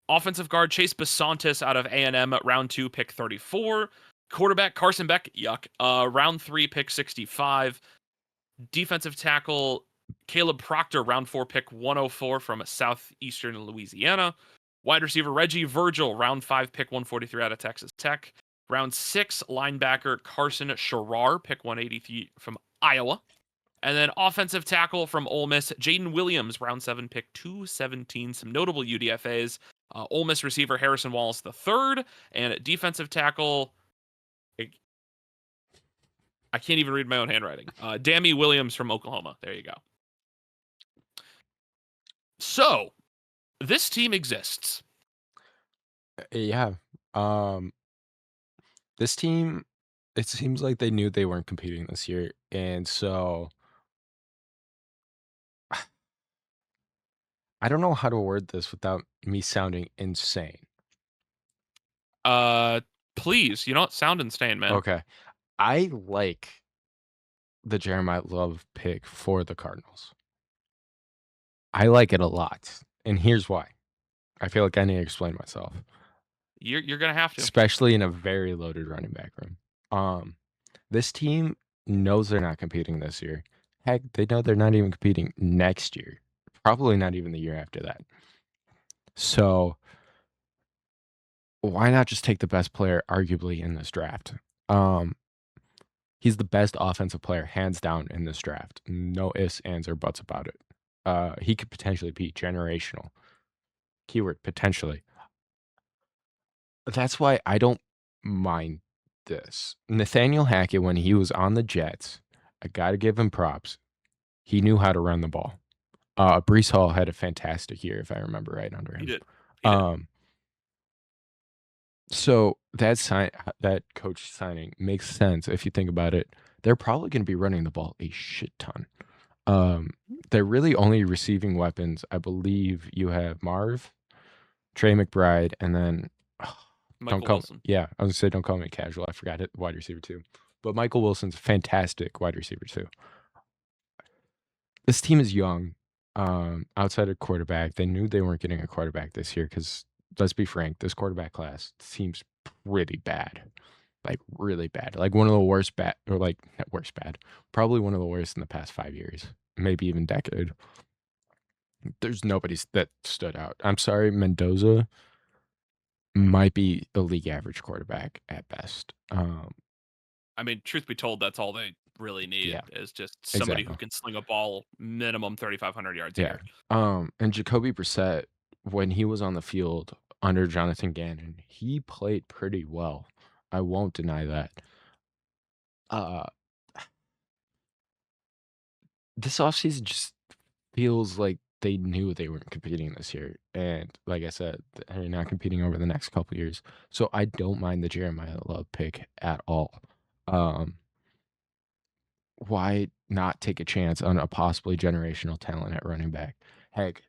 Offensive guard Chase Bisontis out of A&M, round 2, pick 34. Quarterback Carson Beck, yuck. Round 3, pick 65. Defensive tackle Caleb Proctor, round 4, pick 104 from southeastern Louisiana. Wide receiver Reggie Virgil, round 5, pick 143 out of Texas Tech. Round 6, linebacker Carson Sherrar, pick 183 from Iowa. And then offensive tackle from Ole Miss, Jaden Williams, round 7, pick 217. Some notable UDFAs. Ole Miss receiver Harrison Wallace III, and defensive tackle, I can't even read my own handwriting. Dammy Williams from Oklahoma. There you go. So, this team exists. Yeah. This team, it seems like they knew they weren't competing this year, and so I don't know how to word this without me sounding insane. Please, you don't sound insane, man. Okay. I like the Jeremiah Love pick for the Cardinals. I like it a lot, and here's why. I feel like I need to explain myself. You're gonna have to, especially in a very loaded running back room. This team knows they're not competing this year. Heck, they know they're not even competing next year. Probably not even the year after that. So why not just take the best player, arguably, in this draft? He's the best offensive player, hands down, in this draft. No ifs, ands, or buts about it. He could potentially be generational. Keyword, potentially. That's why I don't mind this. Nathaniel Hackett, when he was on the Jets, I got to give him props. He knew how to run the ball. Breece Hall had a fantastic year, if I remember right, under him. He did. So that coach signing makes sense if you think about it. They're probably going to be running the ball a shit ton. They're really only receiving weapons. I believe you have Marv, Trey McBride, and then don't Michael call me. Wilson. Yeah, I was gonna say don't call me casual. I forgot it. Wide receiver too, but Michael Wilson's a fantastic wide receiver too. This team is young. Outside of quarterback, they knew they weren't getting a quarterback this year because let's be frank, this quarterback class seems pretty bad, like really bad, like one of the worst bad or like not worst bad, probably one of the worst in the past 5 years, maybe even decade. There's nobody that stood out. I'm sorry, Mendoza might be a league average quarterback at best. I mean, truth be told, that's all they really Yeah, need is just somebody who exactly. can sling a ball minimum 3,500 yards a Yeah. year. And Jacoby Brissett, when he was on the field under Jonathan Gannon, he played pretty well. I won't deny that. Uh, this offseason just feels like they knew they weren't competing this year. And like I said, they're not competing over the next couple years. So I don't mind the Jeremiah Love pick at all. Um, why not take a chance on a possibly generational talent at running back? Heck,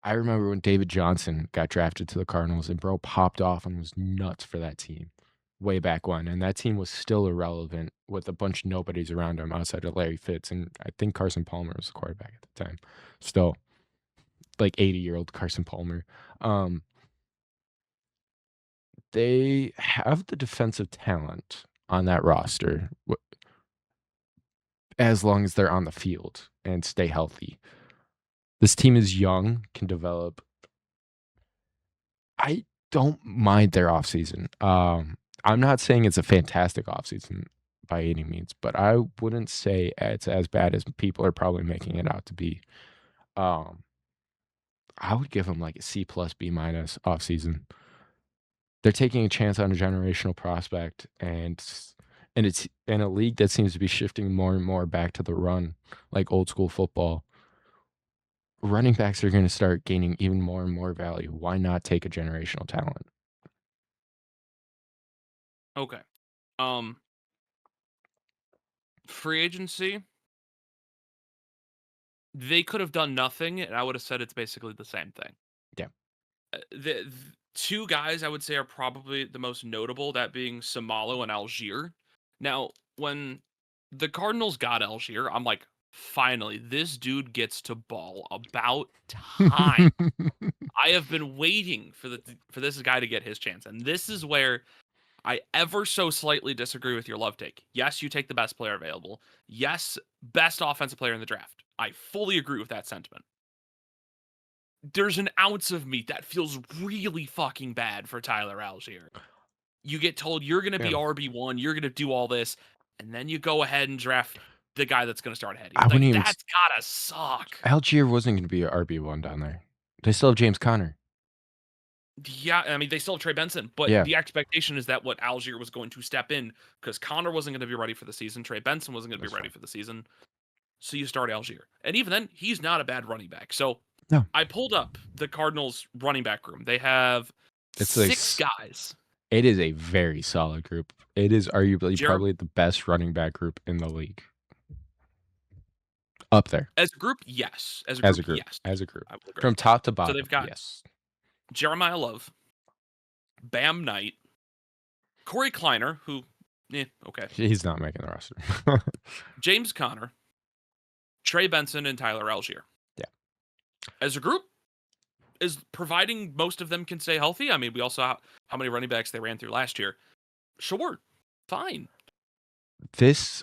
I remember when David Johnson got drafted to the Cardinals and bro popped off and was nuts for that team way back when. And that team was still irrelevant with a bunch of nobodies around him outside of Larry Fitz. And I think Carson Palmer was the quarterback at the time. Still, like 80-year-old Carson Palmer. Um, they have the defensive talent on that roster as long as they're on the field and stay healthy. This team is young, can develop. I don't mind their offseason. I'm not saying it's a fantastic offseason by any means, but I wouldn't say it's as bad as people are probably making it out to be. Um, I would give them like a C plus B minus offseason. They're taking a chance on a generational prospect, and it's in a league that seems to be shifting more and more back to the run, like old school football. Running backs are going to start gaining even more and more value. Why not take a generational talent? Okay. Um, Free agency, they could have done nothing, and I would have said it's basically the same thing. Yeah. The two guys I would say are probably the most notable, that being Samalo and Algier. Now, when the Cardinals got Algier, I'm like, finally, this dude gets to ball. About time. I have been waiting for this guy to get his chance, and this is where I ever so slightly disagree with your love take. Yes, you take the best player available. Yes, best offensive player in the draft. I fully agree with that sentiment. There's an ounce of me that feels really fucking bad for Tyler Algier. You get told you're going to be Yeah. RB1, you're going to do all this, and then you go ahead and draft the guy that's going to start ahead of you. I wouldn't Like, even. that's gotta suck. Algier wasn't going to be an RB1 down there. They still have James Conner. Yeah, I mean, they still have Trey Benson, but Yeah. the expectation is that what Algier was going to step in, because Connor wasn't going to be ready for the season, Trey Benson wasn't going to That's be ready fine. for the season. So you start Algier. And even then, he's not a bad running back. So No. I pulled up the Cardinals running back room. They have It's like six guys. it is a very solid group. It is arguably Jerem probably the best running back group in the league. Up there as a group, yes. As a as a group, group. yes. As a group. I will agree. From top to So bottom. they've got Yes. Jeremiah Love, Bam Knight, Corey Kleiner, who, okay, He's not making the roster. James Conner, Trey Benson, and Tyler Algier. Yeah. As a group, is providing most of them can stay healthy. I mean, we also saw how many running backs they ran through last year. Sure, fine. This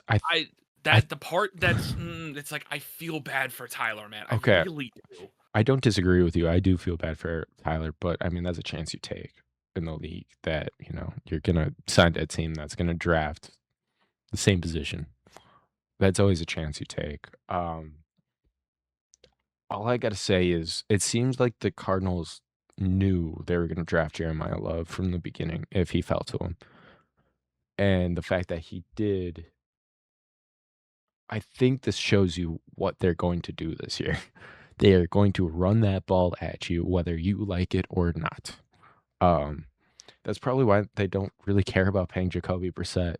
The part that's it's like I feel bad for Tyler, man. I Okay. really do. I don't disagree with you. I do feel bad for Tyler, but I mean that's a chance you take in the league that, you're gonna sign to a team that's gonna draft the same position. That's always a chance you take. All I gotta say is it seems like the Cardinals knew they were gonna draft Jeremiah Love from the beginning if he fell to them. And the fact that he did, I think this shows you what they're going to do this year. They are going to run that ball at you, whether you like it or not. Um, that's probably why they don't really care about paying Jacoby Brissett.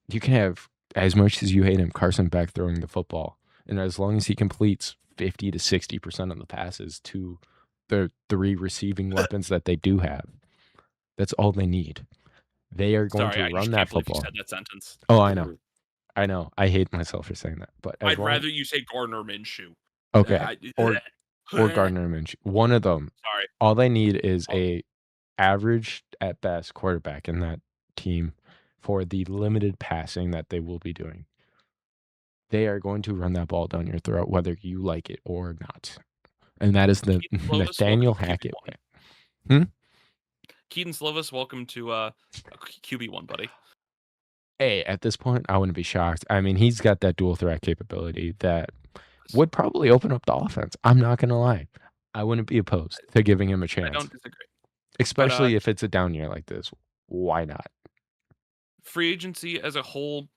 You can have as much as you hate him, Carson Beck throwing the football, and as long as he completes 50 to 60% of the passes to the 3 receiving weapons that they do have, that's all they need. They are going Sorry, to I run just that can't believe you football. said that sentence. Oh, I know. I know. I hate myself for saying that, but as I'd long rather you say Gardner Minshew. okay, I or Gardner Minshew, one of them. Sorry. All they need is Oh, a average at best quarterback in that team for the limited passing that they will be doing. They are going to run that ball down your throat whether you like it or not, and that is the Keaton Slovis, welcome Nathaniel to Hackett QB1. way. Hmm? Keaton Slovis, welcome to QB1, buddy. Hey, at this point, I wouldn't be shocked. I mean, he's got that dual threat capability that would probably open up the offense. I'm not gonna lie. I wouldn't be opposed to giving him a I chance, don't disagree. But especially if it's a down year like this. Why not? free agency as a whole,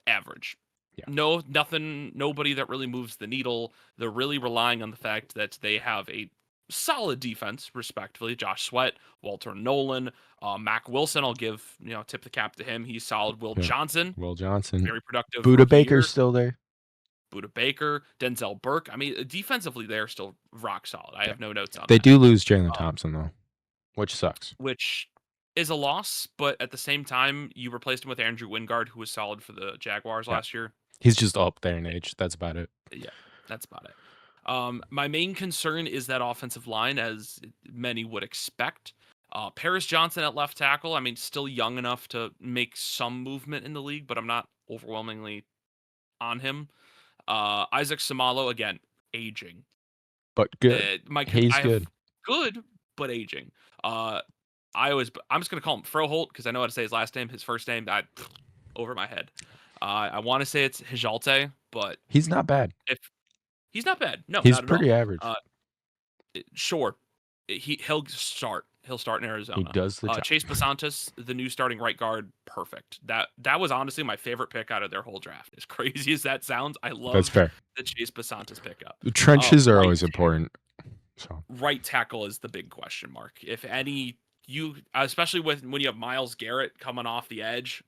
average. Yeah. Nobody that really moves the needle. They're really relying on the fact that they have a solid defense, respectively. Josh Sweat, Walter Nolan, Mac Wilson. I'll tip the cap to him. He's solid. Will Yeah. Johnson, Will Johnson. very productive. Buda rookie Baker's year. still there. Buda Baker, Denzel Burke. I mean, defensively, they're still rock solid. I Yeah. have no notes on They that. do lose Jalen Thompson though, which sucks. Which is a loss, but at the same time, you replaced him with Andrew Wingard, who was solid for the Jaguars Yeah. last year. He's just up there in age. That's about it. Yeah, that's about it. My main concern is that offensive line, as many would expect. Paris Johnson at left tackle. I mean, still young enough to make some movement in the league, but I'm not overwhelmingly on him. Isaac Samalo, again, aging. But good. He's I have good. good, but aging. I'm just gonna call him Froholt because I know how to say his last name. His first name, over my head. I want to say it's Hijalte, but He's not bad. if he's not bad, no, He's not at all. pretty average. Sure, he'll start. He'll start in Arizona. He does the job. Chase Basantis, the new starting right guard, perfect. That was honestly my favorite pick out of their whole draft. As crazy as that sounds, I love That's fair. the Chase Basantis pickup. The trenches are right always important. So right tackle is the big question mark. If any, especially when you have Myles Garrett coming off the edge,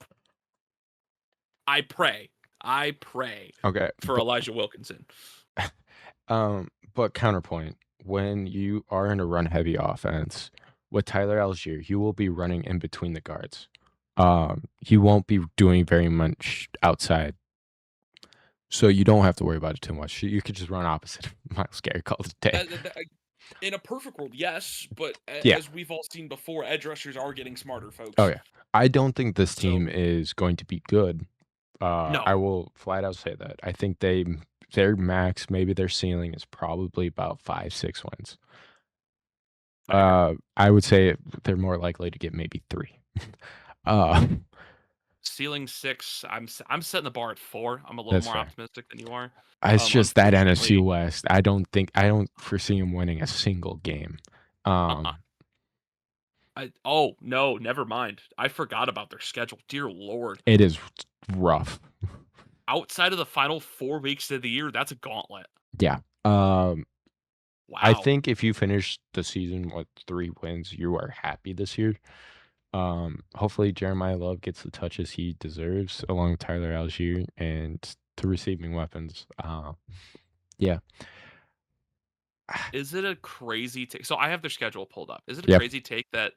I pray okay, for Elijah Wilkinson. But counterpoint, when you are in a run heavy offense with Tyler Algier, you will be running in between the guards. You won't be doing very much outside. So you don't have to worry about it too much. You could just run opposite of Myles Garrett all the day. In a perfect world, yes, but Yeah. as we've all seen before, edge rushers are getting smarter, folks. Oh yeah. I don't think this team is going to be good. No. I will flat out say that. I think their max, maybe their ceiling is probably about 5-6 wins. I would say they're more likely to get maybe 3. Ceiling 6. I'm setting the bar at 4. I'm a little more optimistic than you are. It's just that NFC West. I don't foresee him winning a single game. No, never mind. I forgot about their schedule. Dear Lord. It is rough. Outside of the final 4 weeks of the year, that's a gauntlet. Yeah. Wow. I think if you finish the season with 3 wins, you are happy this year. Hopefully Jeremiah Love gets the touches he deserves along with Tyler Algier and the receiving weapons. Yeah. Is it a crazy take? So I have their schedule pulled up. Is it a crazy take that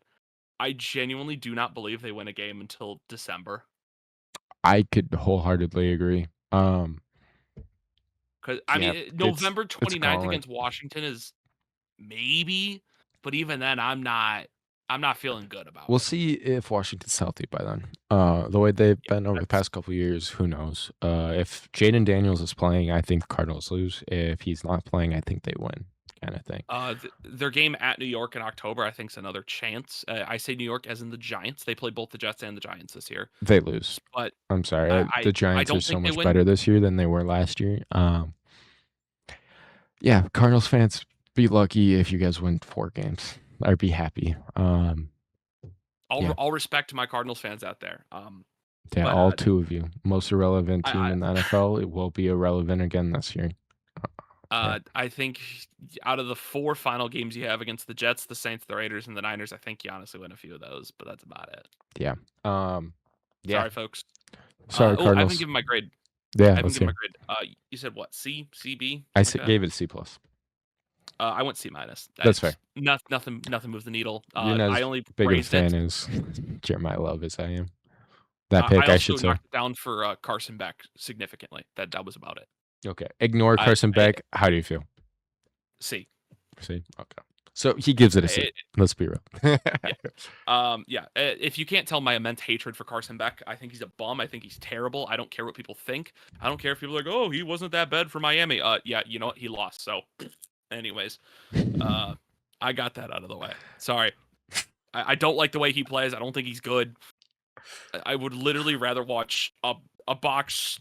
I genuinely do not believe they win a game until December? I could wholeheartedly agree. Because I mean, November 29th against Washington is maybe, but even then, I'm not feeling good about it. We'll see if Washington's healthy by then. The way they've been over the past couple of years, who knows? If Jaden Daniels is playing, I think the Cardinals lose. If he's not playing, I think they win, kind of thing. Their game at New York in October, I think, is another chance. I say New York as in the Giants. They play both the Jets and the Giants this year. They lose. But I'm sorry. The Giants are so much better this year than they were last year. Yeah, Cardinals fans, be lucky if you guys win 4 games. Or be happy. All respect to my Cardinals fans out there. Yeah, all 2 of you. Most irrelevant team in the NFL. It will be irrelevant again this year. I think out of the 4 final games you have against the Jets, the Saints, the Raiders, and the Niners, I think you honestly win a few of those, but that's about it. Yeah. Sorry, folks. Sorry, Oh, I haven't Cardinals. given my grade. Yeah, I haven't let's given my hear. grade. You said what? C, C, B, I something like that. gave it a C plus. I went C minus. That's fair. It's nothing moved the needle. You're not I as only big of a praised it. fan as Jeremiah Love as I am. That I pick, I also should say. knocked it down for Carson Beck significantly. That was about it. Okay. Ignore I, Carson I Beck. How do you feel? C. C? Okay. So he gives it a C. It, Let's be real. yeah. Yeah. If you can't tell my immense hatred for Carson Beck, I think he's a bum. I think he's terrible. I don't care what people think. I don't care if people are like, oh, he wasn't that bad for Miami. Yeah, you know what? He lost. So, anyways, I got that out of the way. Sorry. I don't like the way he plays. I don't think he's good. I would literally rather watch a box,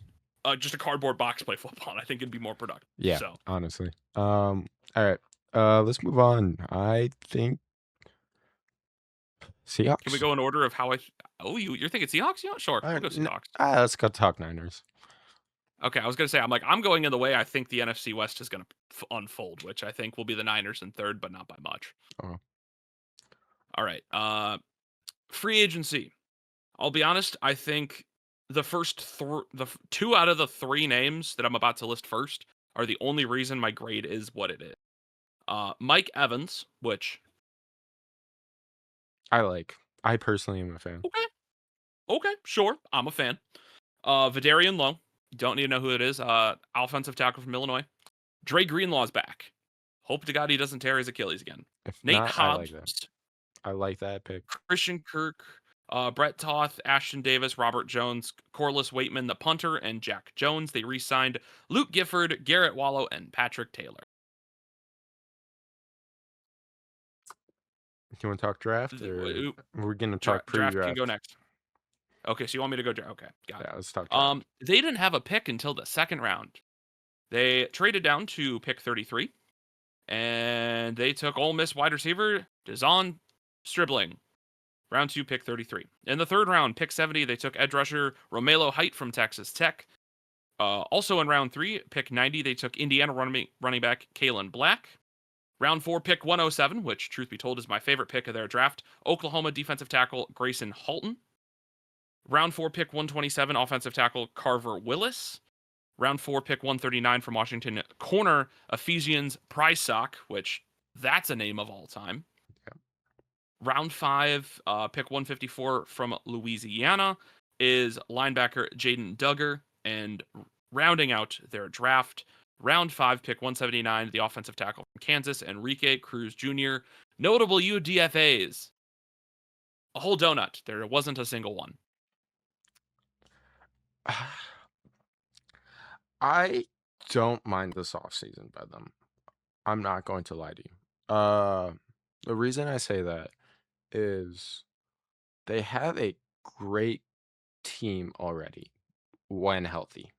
just a cardboard box play football. I think it'd be more productive. Yeah, So, honestly. All right. Let's move on. I think can we Seahawks. go in order of how I? Oh, you're thinking Seahawks? Yeah, sure. We'll go Seahawks. Let's go talk Niners. Okay, I was gonna say I'm going in the way I think the NFC West is gonna unfold, which I think will be the Niners in third, but not by much. Oh. All right, free agency. I'll be honest. I think the two out of the three names that I'm about to list first are the only reason my grade is what it is. Mike Evans, which I personally am a fan. okay, sure, I'm a fan. Vidarian Lowe, don't need to know who it is. Offensive tackle from Illinois. Dre Greenlaw's back. Hope to God he doesn't tear his Achilles again. If Nate not, I Hobbs, like that. I like that pick. Christian Kirk, Brett Toth, Ashton Davis, Robert Jones, Corliss Waitman, the punter, and Jack Jones. They re-signed Luke Gifford, Garrett Wallow, and Patrick Taylor. You want to talk draft, or we're gonna talk Draft can pre-draft? go next. Okay, so you want me to go draft? Okay, got it. Yeah, let's talk draft. They didn't have a pick until the second round. They traded down to pick 33, and they took Ole Miss wide receiver Dazon Stribling. Round 2, pick 33. In the third round, pick 70, they took edge rusher Romelo Height from Texas Tech. Also in round 3, pick 90, they took Indiana running back Kalen Black. Round 4, pick 107, which, truth be told, is my favorite pick of their draft, Oklahoma defensive tackle Grayson Halton. Round 4, pick 127, offensive tackle Carver Willis. Round 4, pick 139 from Washington, corner Ephesians Prysock, which that's a name of all time. Yeah. Round 5, pick 154 from Louisiana is linebacker Jaden Duggar. And rounding out their draft, round 5, pick 179, the offensive tackle from Kansas, Enrique Cruz Jr. Notable UDFAs. A whole donut. There wasn't a single one. I don't mind this offseason by them. I'm not going to lie to you. The reason I say that is they have a great team already when healthy.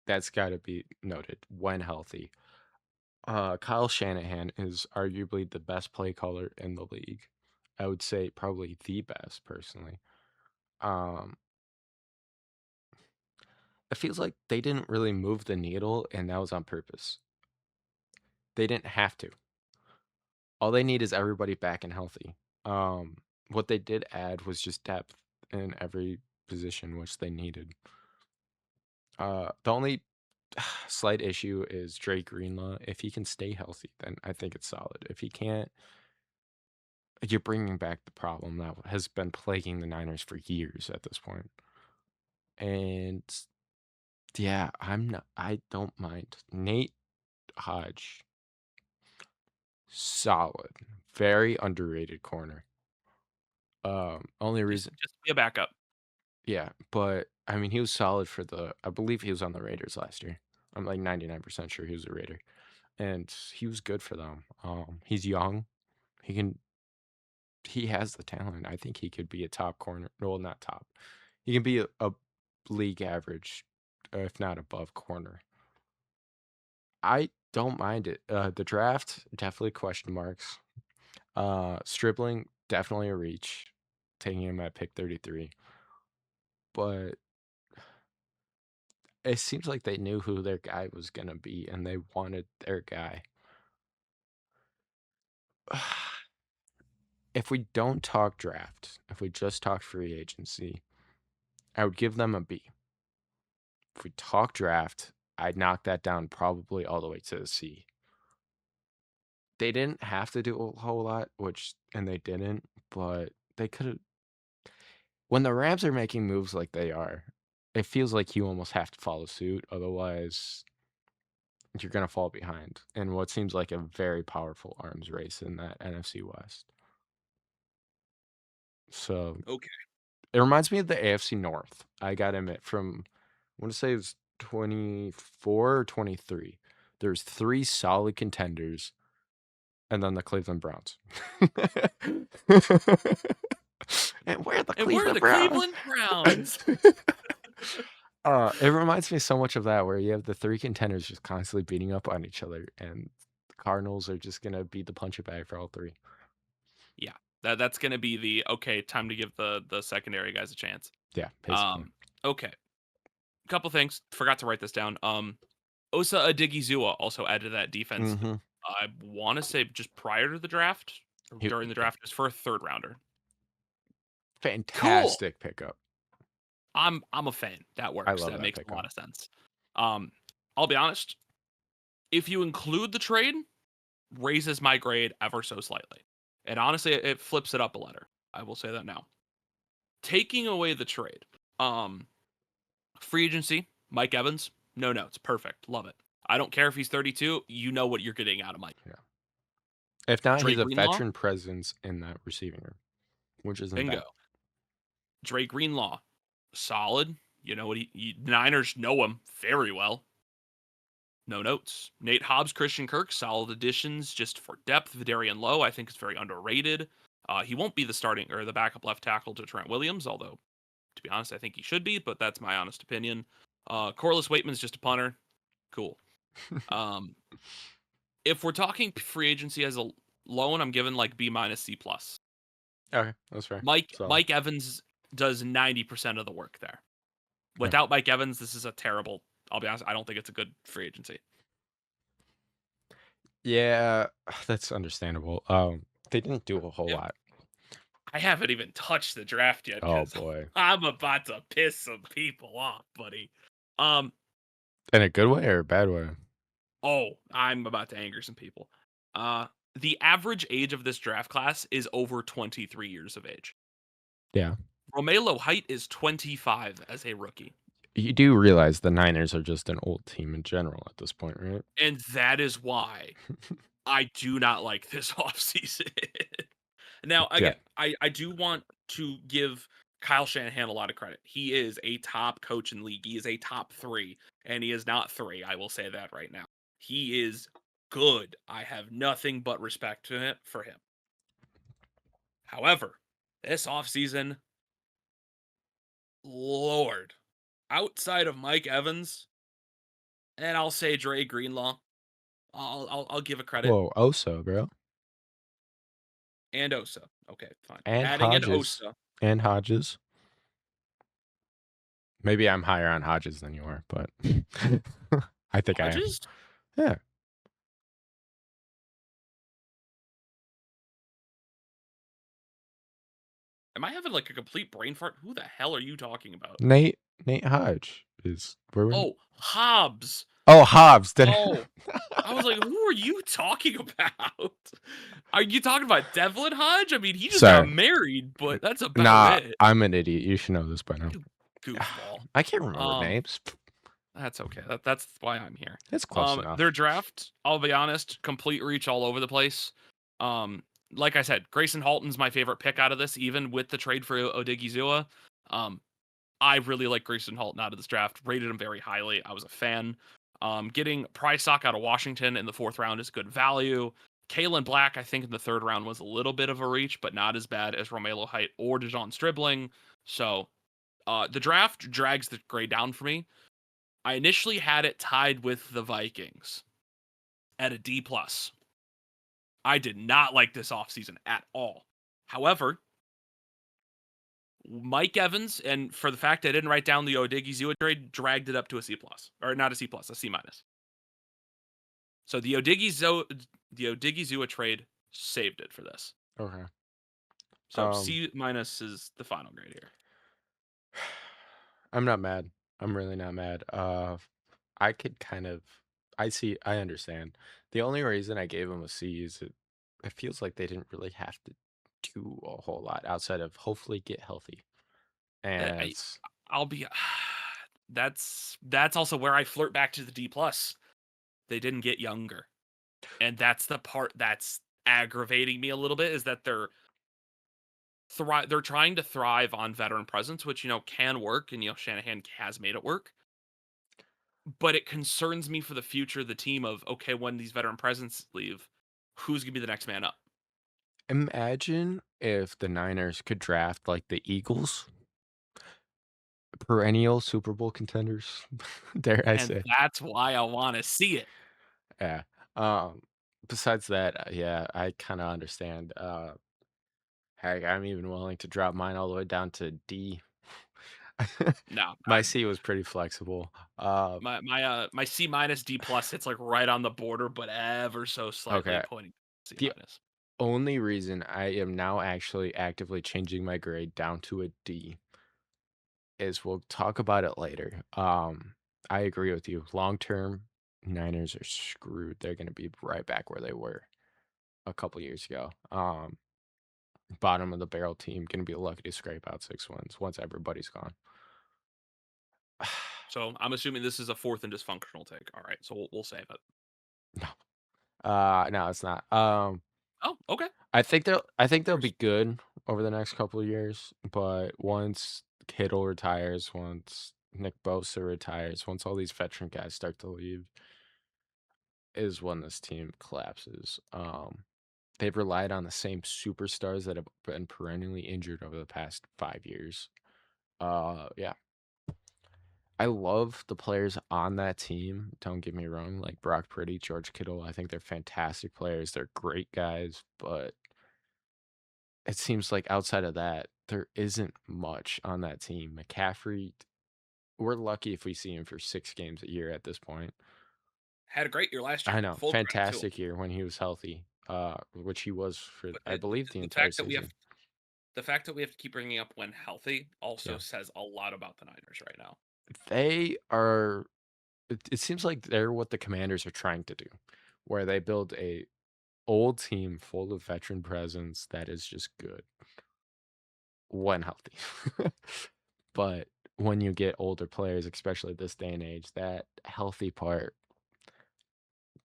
That's got to be noted when healthy. Kyle Shanahan is arguably the best play caller in the league. I would say probably the best personally. Um, it feels like they didn't really move the needle, and that was on purpose. They didn't have to. All they need is everybody back and healthy. What they did add was just depth in every position which they needed. The only slight issue is Drake Greenlaw. If he can stay healthy, then I think it's solid. If he can't, you're bringing back the problem that has been plaguing the Niners for years at this point. And yeah, I don't mind. Nate Hodge, solid, very underrated corner. Only reason, Just be a backup. yeah, but I mean, he was solid for I believe he was on the Raiders last year. I'm like 99% sure he was a Raider, and he was good for them. He's young. He can, he has the talent. I think he could be a top corner. Well, not top. He can be a league average, if not above corner. I don't mind it. The draft, definitely question marks. Stribling, definitely a reach, taking him at pick 33. But it seems like they knew who their guy was going to be and they wanted their guy. If we don't talk draft, if we just talk free agency, I would give them a B. If we talk draft, I'd knock that down probably all the way to a C. They didn't have to do a whole lot, and they didn't, but they could have. When the Rams are making moves like they are, it feels like you almost have to follow suit. Otherwise, you're going to fall behind in what seems like a very powerful arms race in that NFC West. So Okay. it reminds me of the AFC North. I got to admit, I want to say it was 24 or 23. There's three solid contenders, and then the Cleveland Browns. And we're the And we're Cleveland the Browns. Cleveland Browns. It reminds me so much of that, where you have the three contenders just constantly beating up on each other, and the Cardinals are just gonna be the punching bag for all three. Yeah. That's gonna be the okay, time to give the secondary guys a chance. Yeah, basically. Okay. Couple things. Forgot to write this down. Osa Adigizua also added to that defense. Mm-hmm. I want to say just prior to the draft or during the draft is for a third rounder. Cool. Fantastic pickup. I'm a fan. That I works. love That that makes a lot pickup. of sense. I'll be honest. If you include the trade, raises my grade ever so slightly. And honestly, it flips it up a letter. I will say that now. Taking away the trade, free agency, Mike Evans, no notes, perfect, love it. I don't care if he's 32. You know what you're getting out of Mike. Yeah. If not, Dre he's a Greenlaw, veteran presence in that receiving room, which isn't bingo. bad. Dre Greenlaw, solid. You know what? Niners know him very well. No notes. Nate Hobbs, Christian Kirk, solid additions just for depth. Vidarian Lowe, I think, is very underrated. He won't be the starting or the backup left tackle to Trent Williams, although, to be honest, I think he should be, but that's my honest opinion. Corliss Waitman's just a punter. Cool. Um, if we're talking free agency as a loan, I'm giving like B minus C plus. Okay, that's fair. Mike Evans does 90% of the work there. Without Mike Evans, this is a terrible. I'll be honest, I don't think it's a good free agency. Yeah, that's understandable. They didn't do a whole lot. I haven't even touched the draft yet Oh because boy. I'm about to piss some people off, buddy. In a good way or a bad way? Oh, I'm about to anger some people. The average age of this draft class is over 23 years of age. Yeah. Romelo Height is 25 as a rookie. You do realize the Niners are just an old team in general at this point, right? And that is why I do not like this offseason. Now, again, I do want to give Kyle Shanahan a lot of credit. He is a top coach in the league. He is a top 3, and he is not 3. I will say that right now. He is good. I have nothing but respect for him. However, this offseason, Lord, outside of Mike Evans, and I'll say Dre Greenlaw, I'll give a credit. Whoa, Osa, bro. And Osa. Okay, fine. And Adding in Hodges. Osa. And Hodges. Maybe I'm higher on Hodges than you are, but I think Hodges? I am. Yeah. Am I having like a complete brain fart? Who the hell are you talking about? Nate Hodge is Oh, Hobbs. Oh, Hobbs. Oh, I was like, who are you talking about? Are you talking about Devlin Hodge? I mean, he just got married, but that's about it. I'm an idiot. You should know this by now. Goofball. I can't remember names. That's okay. That's why I'm here. It's close enough. Their draft, I'll be honest, complete reach all over the place. Like I said, Grayson Halton's my favorite pick out of this, even with the trade for Odigizua. I really like Grayson Halton out of this draft. Rated him very highly. I was a fan. Getting Prysock out of Washington in the 4th round is good value. Kalen Black, I think in the 3rd round was a little bit of a reach, but not as bad as Romelo Height or DeJon Stribling. So the draft drags the grade down for me. I initially had it tied with the Vikings at a D+. I did not like this offseason at all. However, Mike Evans, and for the fact I didn't write down the Odigizua trade, dragged it up to a C+. Or not a C+, a C-. So the Odigizua trade saved it for this. Okay. So C- is the final grade here. I'm not mad. I'm really not mad. I could kind of I understand. The only reason I gave him a C is it feels like they didn't really have to do a whole lot outside of hopefully get healthy. And I I'll be that's also where I flirt back to the D plus. They didn't get younger. And that's the part that's aggravating me a little bit is that they're trying to thrive on veteran presence, which can work, and Shanahan has made it work. But it concerns me for the future of the team of okay, when these veteran presence leave, who's gonna be the next man up? imagine if the Niners could draft like the Eagles, perennial Super Bowl contenders, dare I And say. that's why I want to see it. Yeah. Um, besides that, yeah, I kind of understand. Heck, I'm even willing to drop mine all the way down to D. No, My C was pretty flexible. my C minus D plus hits like right on the border, but ever so slightly Okay. pointing C The minus. only reason I am now actually actively changing my grade down to a D is we'll talk about it later. I agree with you. Long term, Niners are screwed. They're going to be right back where they were a couple years ago. Bottom of the barrel team going to be lucky to scrape out 6 wins once everybody's gone. So I'm assuming this is a fourth and dysfunctional take. All right, so we'll save it. No, no, it's not. Oh, okay. I think they'll Yours. be good over the next couple of years, but once Kittle retires, once Nick Bosa retires, once all these veteran guys start to leave, is when this team collapses. They've relied on the same superstars that have been perennially injured over the past 5 years. Yeah, I love the players on that team. Don't get me wrong, like Brock Purdy, George Kittle. I think they're fantastic players. They're great guys, but it seems like outside of that, there isn't much on that team. McCaffrey, we're lucky if we see him for 6 games a year at this point. Had a great year last I year. know, Full credit to him. fantastic year when he was healthy, which he was for, But I believe, the the entire fact that we have season. the fact that we have to keep bringing up when healthy also Yeah. says a lot about the Niners right now. They are, it seems like they're what the Commanders are trying to do, where they build a old team full of veteran presence that is just good when healthy. But when you get older players, especially this day and age, that healthy part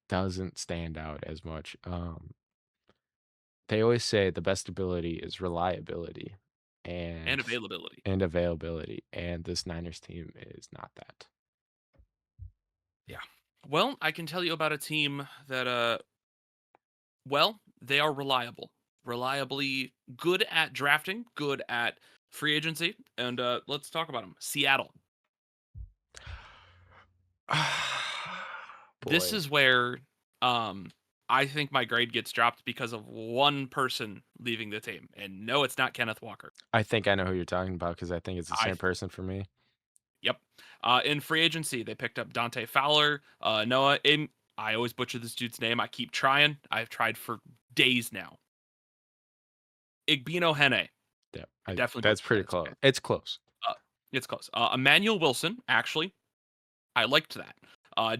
doesn't stand out as much. They always say the best ability is reliability And and availability. availability, and this Niners team is not that. Yeah. Well, I can tell you about a team that well, they are reliable. Reliably good at drafting, good at free agency, and let's talk about them. Seattle. This Boy, is where um I think my grade gets dropped because of one person leaving the team. And no, it's not Kenneth Walker. I think I know who you're talking about because I think it's the I same person for me. Yep. In free agency, they picked up Dante Fowler, I always butcher this dude's name. I keep trying. I've tried for days now. Igbino Hene. Yeah, I definitely that's butchered that. pretty It's close. okay. It's close. Uh, it's close. Emmanuel Wilson, actually, I liked that.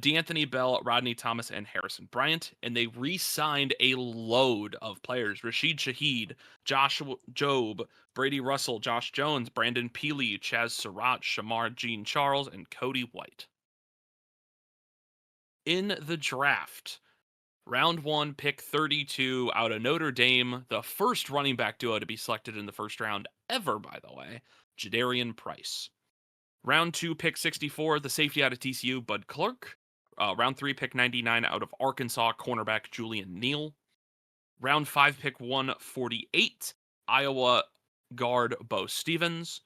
D'Anthony Bell, Rodney Thomas, and Harrison Bryant, and they re-signed a load of players: Rashid Shaheed, Joshua Job, Brady Russell, Josh Jones, Brandon Peely, Chaz Surratt, Shamar Jean Charles, and Cody White. In the draft, round one, pick 32 out of Notre Dame, the first running back duo to be selected in the first round ever, by the way, Jadarian Price. Round two, pick 64, the safety out of TCU, Bud Clark. Round three, pick 99 out of Arkansas, cornerback Julian Neal. Round five, pick 148, Iowa guard Bo Stevens.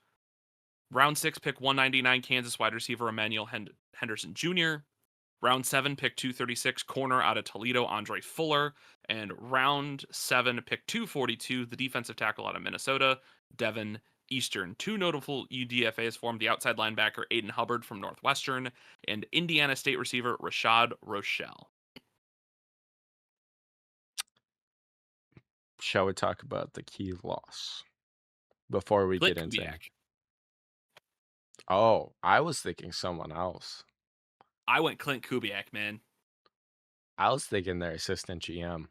Round six, pick 199, Kansas wide receiver Emmanuel Henderson Jr. Round seven, pick 236, corner out of Toledo, Andre Fuller. And round seven, pick 242, the defensive tackle out of Minnesota, Devin Eastern. Two notable UDFAs formed: the outside linebacker Aiden Hubbard from Northwestern and Indiana State receiver Rashad Rochelle. Shall we talk about the key loss before we get Klit into any? Kubiak. Oh, I was thinking someone else. I went Clint Kubiak, man. I was thinking their assistant GM.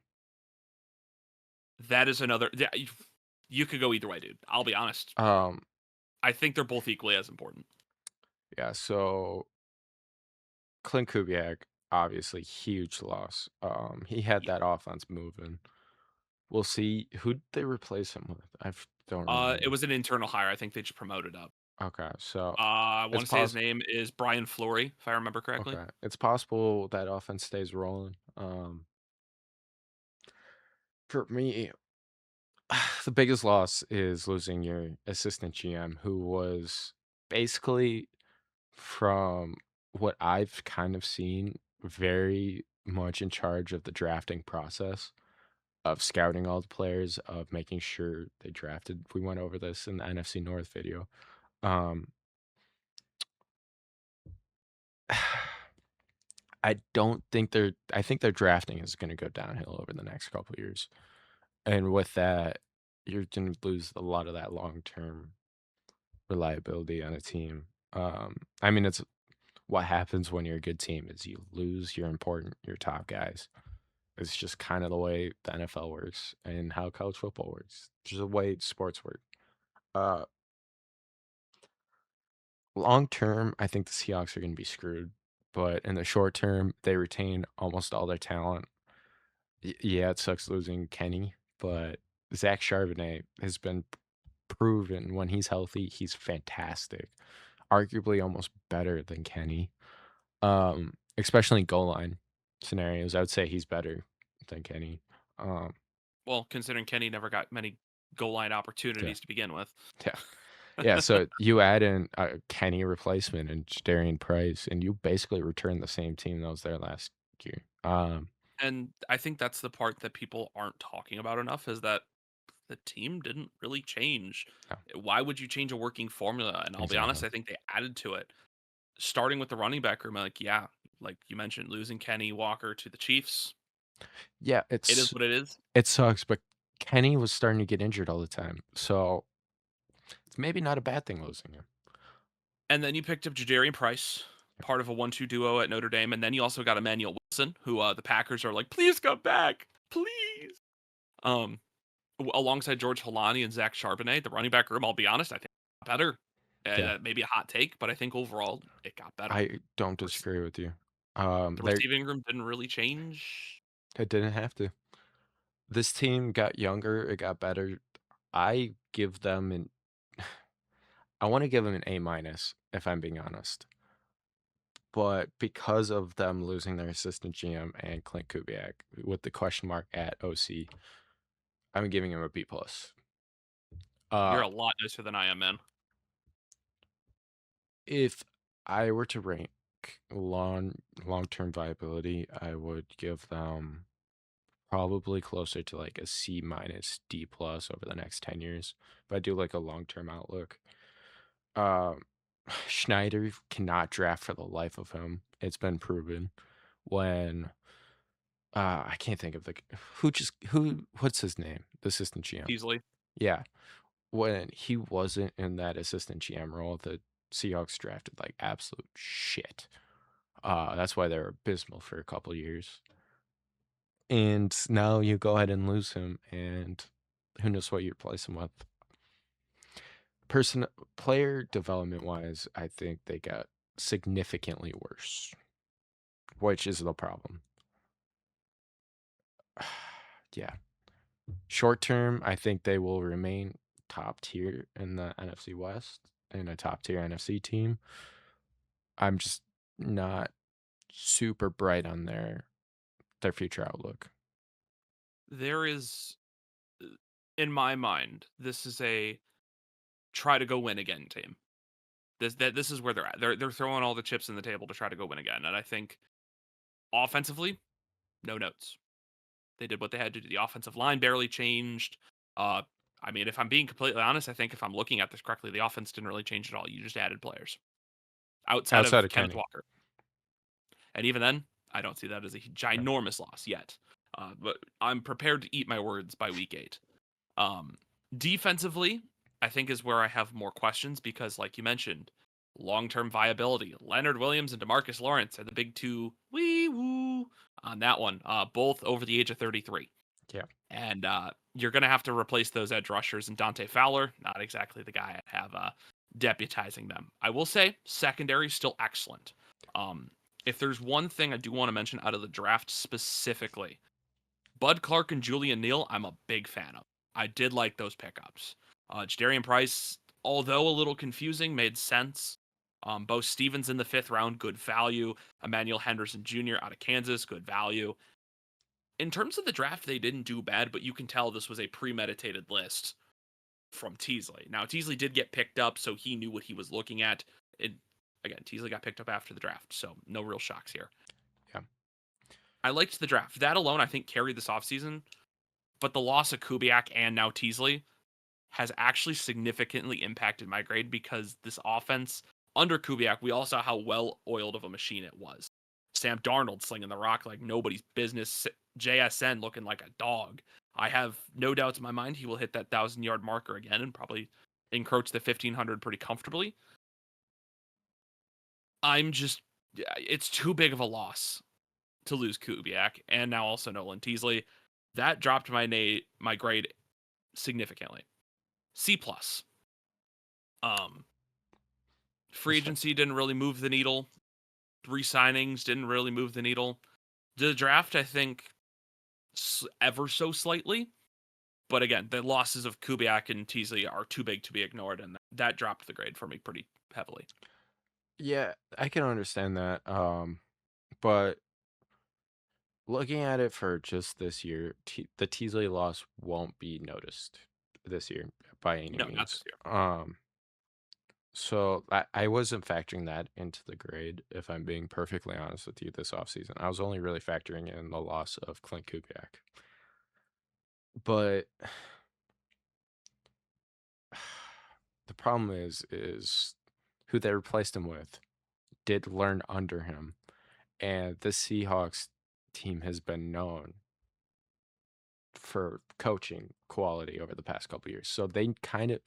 That is another. Yeah, you could go either way, dude. I'll be honest. Um, I think they're both equally as important. yeah, so Clint Kubiak, obviously huge loss. He had Yeah. that offense moving. We'll see who'd they replace him with. Don't It remember. was an internal hire. I think they just promoted up. Okay, so I it's want to say his possible. name is Brian Flory, if I remember correctly. Okay, it's possible that offense stays rolling. For me, the biggest loss is losing your assistant GM, who was basically, from what I've kind of seen, very much in charge of the drafting process, of scouting all the players, of making sure they drafted. We went over this in the NFC North video. Um, I don't think I think their drafting is going to go downhill over the next couple of years. And with that, you're going to lose a lot of that long term reliability on a team. I mean, it's what happens when you're a good team is you lose your top guys. It's just kind of the way the NFL works and how college football works. Just the way sports work. Uh, Long term, I think the Seahawks are going to be screwed. But in the short term, they retain almost all their talent. Yeah, it sucks losing Kenny, but Zach Charbonnet has been proven when he's healthy, he's fantastic. Arguably almost better than Kenny. Especially in goal line scenarios, I would say he's better than Kenny. Um, Well, considering Kenny never got many goal line yeah, opportunities to begin with. yeah, yeah. So you add in a Kenny replacement and Darian Price, and you basically return the same team that was there last year. And I think that's the part that people aren't talking about enough is that the team didn't really change. No, Why would you change a working formula? And I'll be honest, exactly. I think they added to it. Starting with the running back room, like, yeah, like you mentioned, losing Kenny Walker to the Chiefs. Yeah, It is what it is. it sucks, but Kenny was starting to get injured all the time, so it's maybe not a bad thing losing him. And then you picked up Jadarian Price, part of a 1-2 duo at Notre Dame. And then you also got Emmanuel Wilson, who the Packers are like, please come back. Please. Um, Alongside George Holani and Zach Charbonnet, the running back room, I'll be honest, I think it got better. Yeah, Maybe a hot take, but I think overall it got better. I don't Rec- disagree with you. The They receiving room didn't really change. it didn't have to. This team got younger, it got better. I give them an I want to give them an A minus if I'm being honest. But because of them losing their assistant GM and Clint Kubiak with the question mark at OC, I'm giving him a B plus. You're Uh, a lot nicer than I am, man. if I were to rank long term viability, I would give them probably closer to like a C minus D plus over the next 10 years. But I do like a long term outlook. Um, Schneider cannot draft for the life of him. It's been proven when I can't think of what's his name? The assistant GM. Easily. Yeah. When he wasn't in that assistant GM role, the Seahawks drafted like absolute shit. That's why they're abysmal for a couple years. And now you go ahead and lose him, and who knows what you replace him with. Person Player development wise, I think they got significantly worse, which is the problem. Yeah. Short term, I think they will remain top tier in the NFC West and a top tier NFC team. I'm just not super bright on their future outlook. There is, in my mind, this is a try to go win again team. This is where they're at. They're throwing all the chips in the table to try to go win again. And I think offensively, no notes. They did what they had to do. The offensive line barely changed. Uh, I mean, if I'm being completely honest, I think if I'm looking at this correctly, the offense didn't really change at all. You just added players outside Outside of of Kenneth Kenny. Walker, and even then, I don't see that as a Yeah. ginormous loss yet. But I'm prepared to eat my words by week 8. Um, Defensively, I think is where I have more questions because, like you mentioned, long-term viability. Leonard Williams and DeMarcus Lawrence are the big two wee woo on that one, both over the age of 33. Yeah. And you're going to have to replace those edge rushers. And Dante Fowler, not exactly the guy I have deputizing them. I will say secondary still excellent. If there's one thing I do want to mention out of the draft specifically, Bud Clark and Julian Neal, I'm a big fan of. I did like those pickups. Jadarian Price, although a little confusing, made sense. Bo Stevens in the 5th round, good value. Emmanuel Henderson Jr. out of Kansas, good value. In terms of the draft, they didn't do bad, but you can tell this was a premeditated list from Teasley. Now, Teasley did get picked up, so he knew what he was looking at. Again, Teasley got picked up after the draft, so no real shocks here. Yeah. I liked the draft. That alone, I think, carried this offseason. But the loss of Kubiak and now Teasley has actually significantly impacted my grade because this offense, under Kubiak, we all saw how well-oiled of a machine it was. Sam Darnold slinging the rock like nobody's business. JSN looking like a dog. I have no doubts in my mind he will hit that 1,000-yard marker again and probably encroach the 1,500 pretty comfortably. It's too big of a loss to lose Kubiak and now also Nolan Teasley. That dropped my grade significantly. C+. Free agency didn't really move the needle. Re-signings didn't really move the needle. The draft, I think, ever so slightly. But again, the losses of Kubiak and Teasley are too big to be ignored, and that dropped the grade for me pretty heavily. Yeah, I can understand that. But looking at it for just this year, the Teasley loss won't be noticed this year by any No, not means. this year. So I wasn't factoring that into the grade, if I'm being perfectly honest with you, this offseason. I was only really factoring in the loss of Clint Kubiak. But the problem is who they replaced him with did learn under him, and the Seahawks team has been known for coaching quality over the past couple years. So they kind of,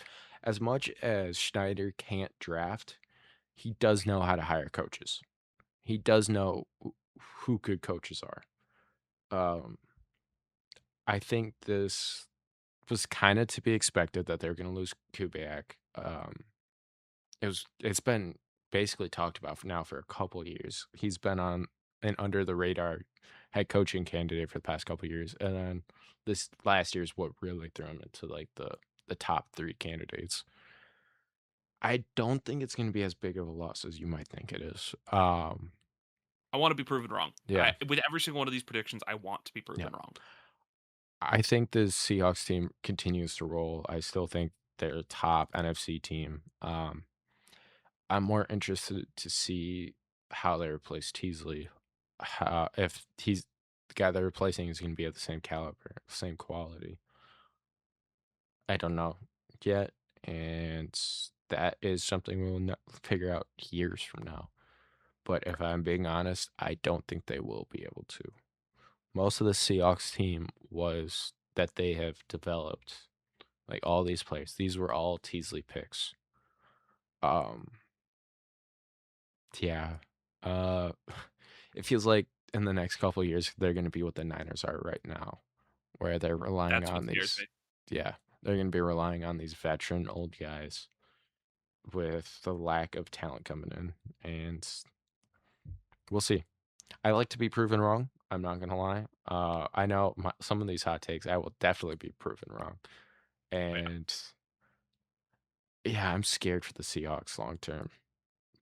as much as Schneider can't draft, he does know how to hire coaches. He does know who good coaches are. I think this was kind of to be expected that they're going to lose Kubiak. It's been basically talked about for a couple years. He's been on an under the radar head coaching candidate for the past couple years, and then this last year is what really threw him into like the top 3 candidates. I don't think it's going to be as big of a loss as you might think it is. I want to be proven wrong. Yeah, With every single one of these predictions, I want to be proven yeah. wrong. I think the Seahawks team continues to roll. I still think they're a top NFC team. I'm more interested to see how they replace Teasley. If he's the guy they're replacing is going to be at the same caliber, same quality. I don't know yet, and that is something we'll figure out years from now. But if I'm being honest, I don't think they will be able to. Most of the Seahawks team was that they have developed, like all these players. These were all Teasley picks. Um, yeah. Uh, it feels like in the next couple of years they're going to be what the Niners are right now, where they're relying That's what on scares these. me. Yeah, they're going to be relying on these veteran old guys with the lack of talent coming in, and we'll see. I like to be proven wrong. I'm not gonna lie. I know some of these hot takes I will definitely be proven wrong, Oh, yeah. and yeah, I'm scared for the Seahawks long term.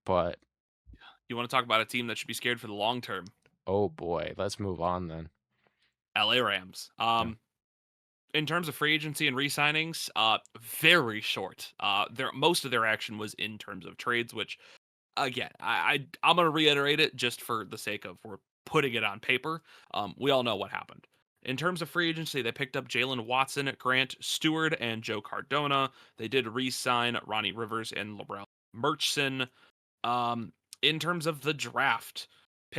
But You want to talk about a team that should be scared for the long term? oh boy, let's move on then. LA Rams. Yeah, In terms of free agency and re-signings, very short. Most of their action was in terms of trades, which again, I'm gonna reiterate it just for the sake of we're putting it on paper. We all know what happened. In terms of free agency, they picked up Jalen Watson, Grant Stewart, and Joe Cardona. They did re-sign Ronnie Rivers and Laurel Murchison. Um, in terms of the draft,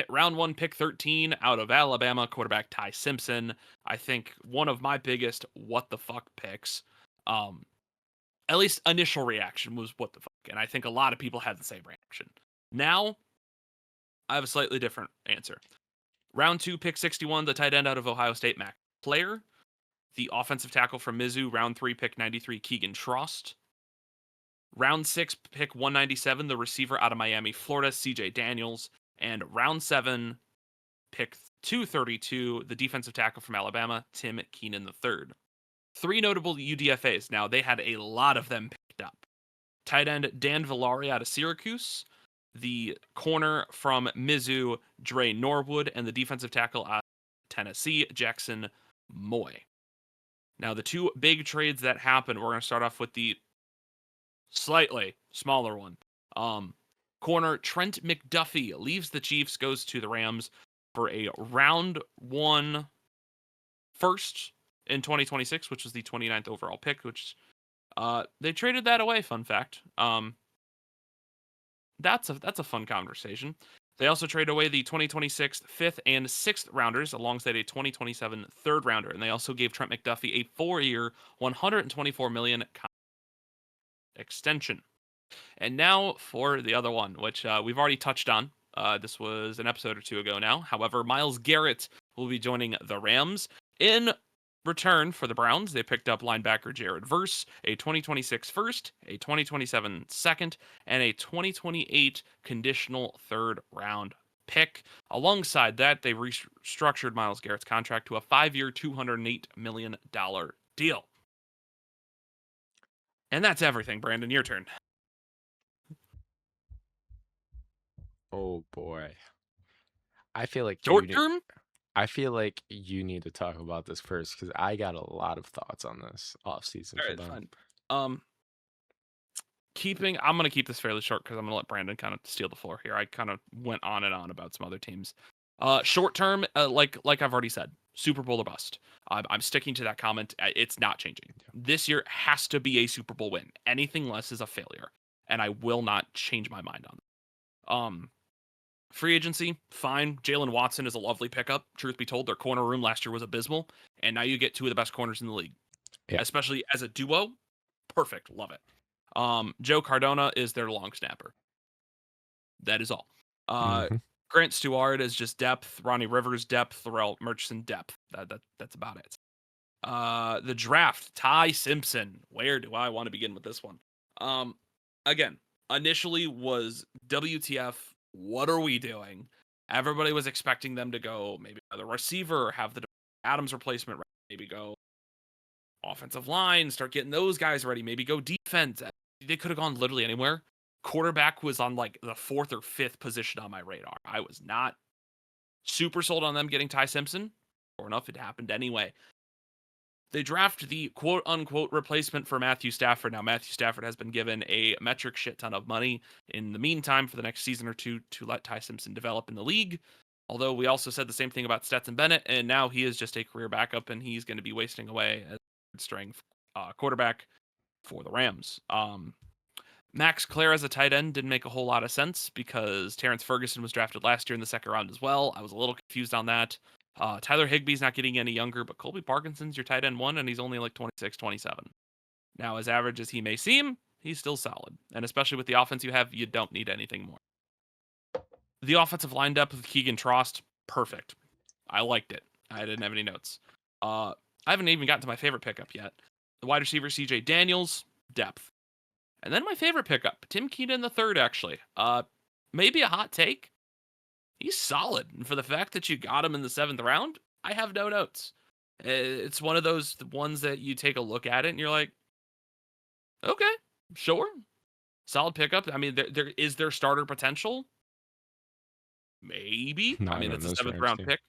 round 1, pick 13 out of Alabama, quarterback Ty Simpson. I think one of my biggest what the fuck picks. At least initial reaction was what the fuck. And I think a lot of people had the same reaction. Now, I have a slightly different answer. Round 2, pick 61, the tight end out of Ohio State, Mac Player. The offensive tackle from Mizzou, round 3, pick 93, Keegan Trost. Round 6, pick 197, the receiver out of Miami, Florida, CJ Daniels. And round 7, pick 232, the defensive tackle from Alabama, Tim Keenan III. 3 notable UDFAs. Now, they had a lot of them picked up. Tight end Dan Villari out of Syracuse, the corner from Mizzou, Dre Norwood, and the defensive tackle out of Tennessee, Jackson Moy. Now, the 2 big trades that happened, we're going to start off with the slightly smaller one. Corner Trent McDuffie leaves the Chiefs, goes to the Rams for a round 1 first in 2026, which was the 29th overall pick, which they traded that away, fun fact. That's a fun conversation. They also trade away the 2026 5th and 6th rounders alongside a 2027 3rd rounder, and they also gave Trent McDuffie a 4-year, $124 million extension. And now for the other one, which we've already touched on. This was an episode or 2 ago now. However, Myles Garrett will be joining the Rams. In return for the Browns, they picked up linebacker Jared Verse, a 2026 first, a 2027 second, and a 2028 conditional 3rd round pick. Alongside that, they restructured Myles Garrett's contract to a 5-year, $208 million deal. And that's everything, Brandon. Your turn. Oh boy. I feel like Short term? I feel like you need to talk about this first because I got a lot of thoughts on this offseason All for right, them. fine. I'm gonna keep this fairly short because I'm gonna let Brandon kind of steal the floor here. I kind of went on and on about some other teams. Short term, like I've already said, Super Bowl or bust. I'm sticking to that comment. It's not changing. This year has to be a Super Bowl win. Anything less is a failure, and I will not change my mind on that. Free agency, fine. Jalen Watson is a lovely pickup. Truth be told, their corner room last year was abysmal, and now you get 2 of the best corners in the league, Yeah. especially as a duo. Perfect, love it. Joe Cardona is their long snapper. That is all. Mm-hmm. Grant Stewart is just depth. Ronnie Rivers depth. Thorell Murchison depth. That's about it. The draft, Ty Simpson. Where do I want to begin with this one? Again, initially was WTF. What are we doing? Everybody was expecting them to go maybe the receiver, have the Adams replacement, maybe go offensive line, start getting those guys ready, maybe go defense. They could have gone literally anywhere. Quarterback was on like the 4th or 5th position on my radar. I was not super sold on them getting Ty Simpson. Sure enough, it happened anyway. They draft the quote-unquote replacement for Matthew Stafford. Now, Matthew Stafford has been given a metric shit ton of money in the meantime for the next season or 2 to let Ty Simpson develop in the league. Although we also said the same thing about Stetson Bennett, and now he is just a career backup, and he's going to be wasting away as a string quarterback for the Rams. Max Clare as a tight end didn't make a whole lot of sense because Terrence Ferguson was drafted last year in the 2nd round as well. I was a little confused on that. Tyler Higbee's not getting any younger, but Colby Parkinson's your tight end 1, and he's only like 26, 27. Now, as average as he may seem, he's still solid. And especially with the offense you have, you don't need anything more. The offensive line depth with Keegan Trost, perfect. I liked it. I didn't have any notes. I haven't even gotten to my favorite pickup yet. The wide receiver, CJ Daniels, depth. And then my favorite pickup, Tim Keenan III, actually. Maybe a hot take. He's solid. And for the fact that you got him in the 7th round, I have no notes. It's one of those ones that you take a look at it and you're like, okay, sure. Solid pickup. I mean, there is there starter potential? Maybe. I Not mean, on it's a this 7th Rams round team. pick.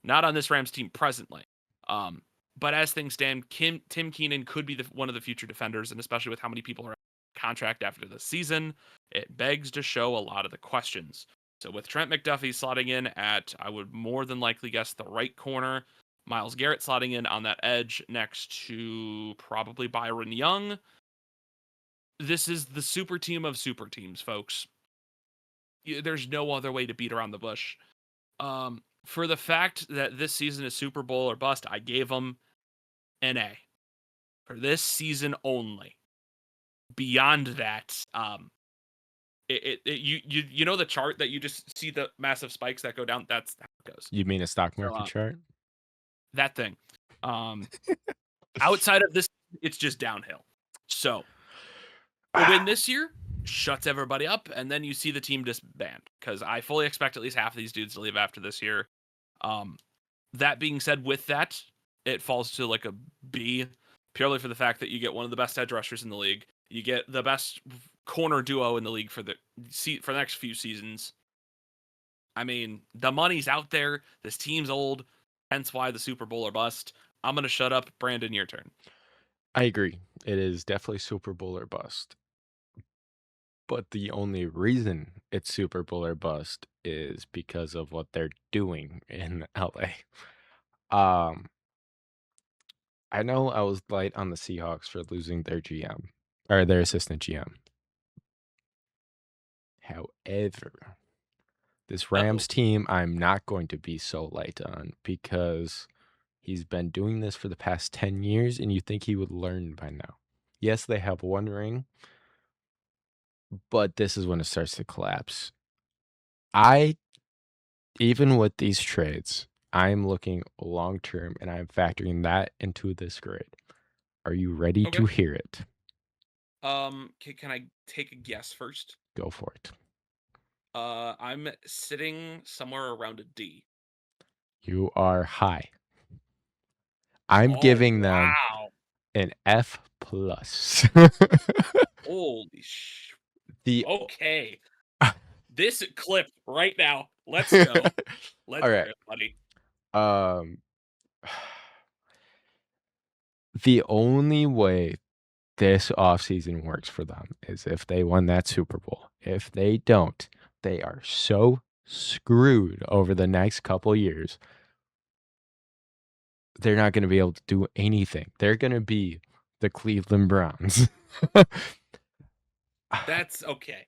Not on this Rams team presently. But as things stand, Tim Keenan could be one of the future defenders, and especially with how many people are on contract after the season, it begs to show a lot of the questions. So with Trent McDuffie slotting in at, I would more than likely guess the right corner, Myles Garrett slotting in on that edge next to probably Byron Young. This is the super team of super teams, folks. There's no other way to beat around the bush. For the fact that this season is Super Bowl or bust, I gave them an A. For this season only. beyond that, you know the chart that you just see the massive spikes that go down. That's how it goes. You mean a stock So market chart? that thing. Outside of this, it's just downhill. So a win this year shuts everybody up, and then you see the team disband because I fully expect at least half of these dudes to leave after this year. That being said, with that, it falls to like a B, purely for the fact that you get one of the best edge rushers in the league. You get the best corner duo in the league for the next few seasons. I mean, the money's out there. This team's old, hence why the Super Bowl or bust. I'm gonna shut up. Brandon, your turn. I agree. It is definitely Super Bowl or bust. But the only reason it's Super Bowl or bust is because of what they're doing in LA. Um, I know I was light on the Seahawks for losing their GM or their assistant GM. However, this Rams team, I'm not going to be so light on because he's been doing this for the past 10 years, and you think he would learn by now. Yes, they have one ring, but this is when it starts to collapse. Even with these trades, I'm looking long term and I'm factoring that into this grade. Are you ready to hear it? Can I take a guess first? Go for it. I'm sitting somewhere around a D. You are high. I'm giving them an F plus. Holy sh! The Okay. This clip right now. Let's go. Let's All right, go, buddy. The only way this offseason works for them is if they won that Super Bowl. If they don't, they are so screwed over the next couple years. They're not going to be able to do anything. They're going to be the Cleveland Browns. That's okay.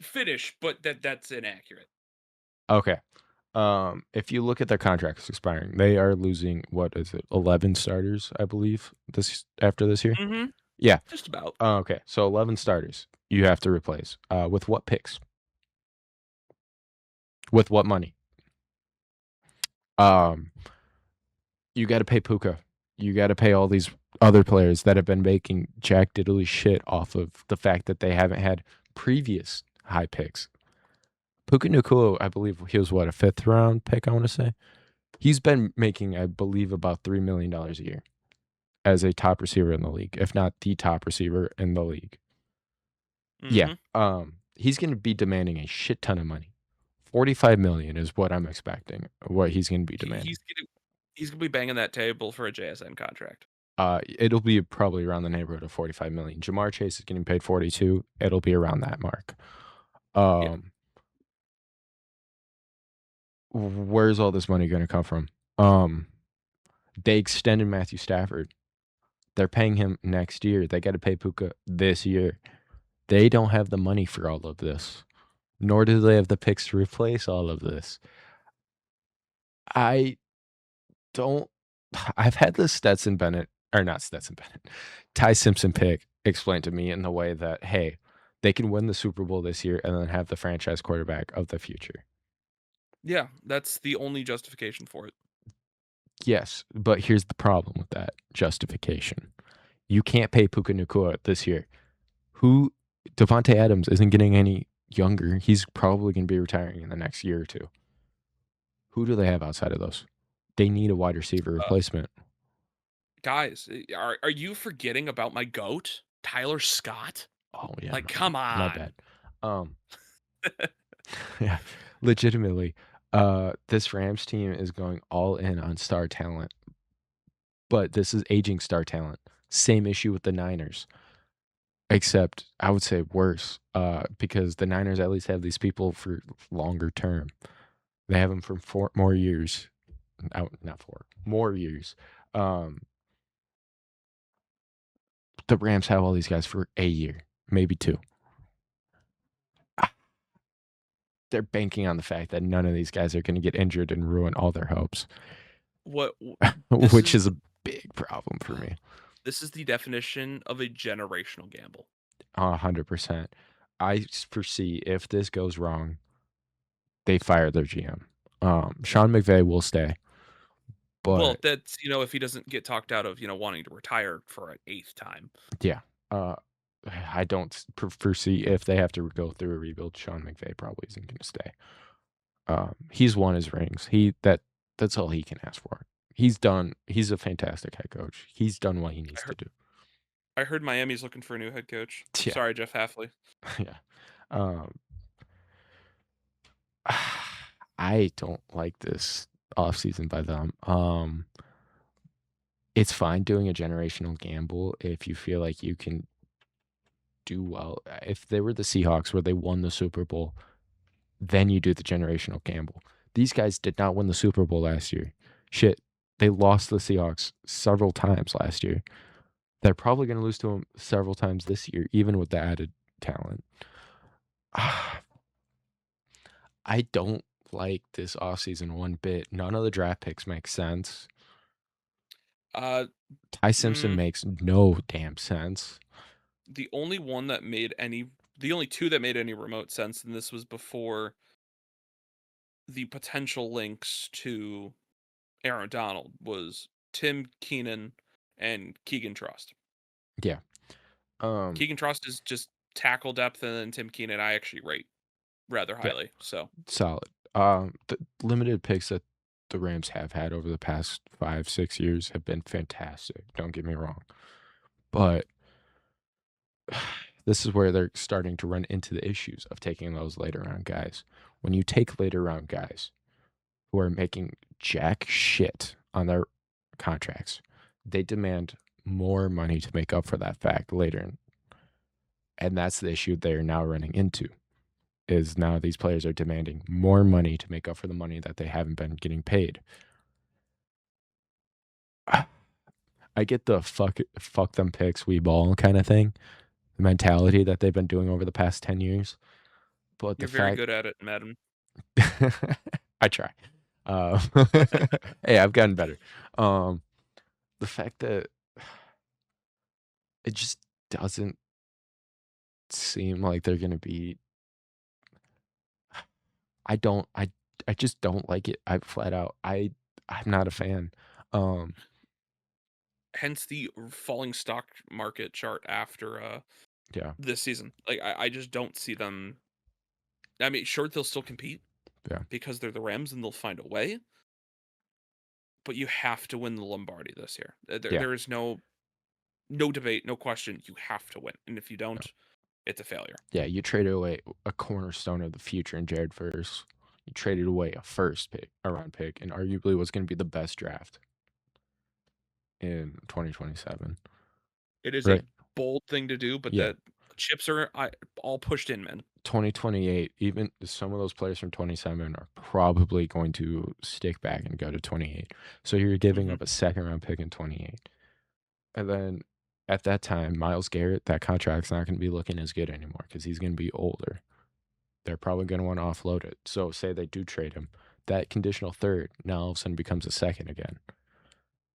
Finish, but that's inaccurate. Okay. If you look at their contracts expiring, they are losing, what is it, 11 starters, I believe, after this year? Mm-hmm. Yeah. Just about. Okay, so 11 starters you have to replace. With what picks? With what money? You got to pay Puka. You got to pay all these other players that have been making jack diddly shit off of the fact that they haven't had previous high picks. Puka Nacua, I believe he was, what, a 5th round pick, I want to say? He's been making, I believe, about $3 million a year as a top receiver in the league, if not the top receiver in the league. Mm-hmm. Yeah. He's going to be demanding a shit ton of money. $45 million is what I'm expecting, what he's going to be demanding. He's going to be banging that table for a JSN contract. It'll be probably around the neighborhood of $45 million. Jamar Chase is getting paid 42. It'll be around that mark. Where's all this money going to come from? They extended Matthew Stafford. They're paying him next year. They got to pay Puka this year. They don't have the money for all of this, nor do they have the picks to replace all of this. I've had this Ty Simpson pick explained to me in the way that, hey, they can win the Super Bowl this year and then have the franchise quarterback of the future. Yeah, that's the only justification for it. Yes, but here's the problem with that justification. You can't pay Puka Nacua this year. Devontae Adams isn't getting any younger. He's probably going to be retiring in the next year or two. Who do they have outside of those? They need a wide receiver replacement. Guys, are you forgetting about my GOAT, Tyler Scott? Oh, yeah. Like, come on. My bad. Yeah, legitimately, this Rams team is going all in on star talent, but this is aging star talent. Same issue with the Niners, except I would say worse, because the Niners at least have these people for longer term. They have them for 4 more years. Not 4 more years. The Rams have all these guys for a year, maybe 2. They're banking on the fact that none of these guys are going to get injured and ruin all their hopes. Which is a big problem for me. This is the definition of a generational gamble. 100%. Foresee if this goes wrong, they fire their GM. Sean McVay will stay, Well, but that's, if he doesn't get talked out of, wanting to retire for an eighth time. yeah, uh, I don't foresee if they have to go through a rebuild. Sean McVay probably isn't going to stay. He's won his rings. That's all he can ask for. He's done. He's a fantastic head coach. He's done what he I needs to heard, do. I heard Miami's looking for a new head coach. Yeah, Sorry, Jeff Halfley. yeah. Um, I don't like this offseason by them. It's fine doing a generational gamble if you feel like you can do well. If they were the Seahawks where they won the Super Bowl, then you do the generational gamble. These guys did not win the Super Bowl last year. Shit, they lost to the Seahawks several times last year. They're probably going to lose to them several times this year, even with the added talent. I don't like this offseason one bit. None of the draft picks make sense. Uh, Ty Simpson mm, makes no damn sense. the only one that made any, the only two that made any remote sense, and this was before the potential links to Aaron Donald, was Tim Keenan and Keegan Trust. Yeah. Keegan Trust is just tackle depth, and then Tim Keenan I actually rate rather Yeah, highly. So solid. The limited picks that the Rams have had over the past 5, 6 years have been fantastic. Don't get me wrong. But this is where they're starting to run into the issues of taking those later round guys. When you take later round guys who are making jack shit on their contracts, they demand more money to make up for that fact later. And that's the issue they're now running into. Is now these players are demanding more money to make up for the money that they haven't been getting paid. I get the fuck them picks, we ball kind of thing, the mentality that they've been doing over the past 10 years. But the you're very fact good at it, Madden. I try. Uh, hey, I've gotten better. The fact that it just doesn't seem like they're going to be I just don't like it. I flat out I'm not a fan. Um Hence the falling stock market chart after yeah. this season. Like I just don't see them. I mean, sure they'll still compete Yeah. because they're the Rams and they'll find a way. But you have to win the Lombardi this year. Yeah. There is no debate, no question. You have to win, and if you Yeah. don't, it's a failure. Yeah, you traded away a cornerstone of the future in Jared Verse. You traded away a round pick, and arguably what's going to be the best draft in 2027. It is a Right? bold thing to do, but Yeah. the chips are all pushed in, man. 2028, even some of those players from 27 are probably going to stick back and go to 28. So you're giving Hmm. up a second round pick in 28. And then at that time, Miles Garrett, that contract's not going to be looking as good anymore because he's going to be older. They're probably going to want to offload it. So say they do trade him, that conditional third now all of a sudden becomes a second again.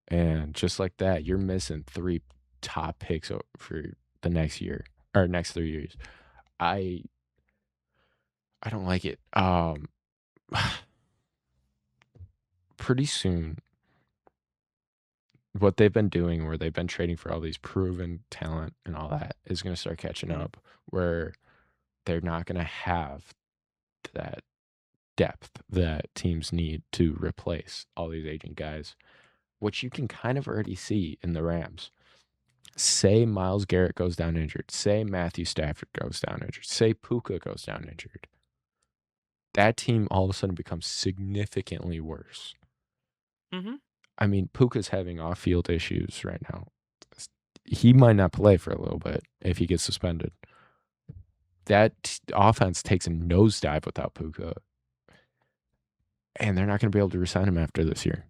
And just like that, you're missing 3 top picks for the next year or next 3 years. I don't like it. Pretty soon, what they've been doing, where they've been trading for all these proven talent and all that, is going to start catching Hmm. up. Where they're not going to have that depth that teams need to replace all these aging guys, which you can kind of already see in the Rams. Say Miles Garrett goes down injured. Say Matthew Stafford goes down injured. Say Puka goes down injured. That team all of a sudden becomes significantly worse. Hmm. I mean, Puka's having off-field issues right now. He might not play for a little bit if he gets suspended. That offense takes a nosedive without Puka, and they're not going to be able to resign him after this year.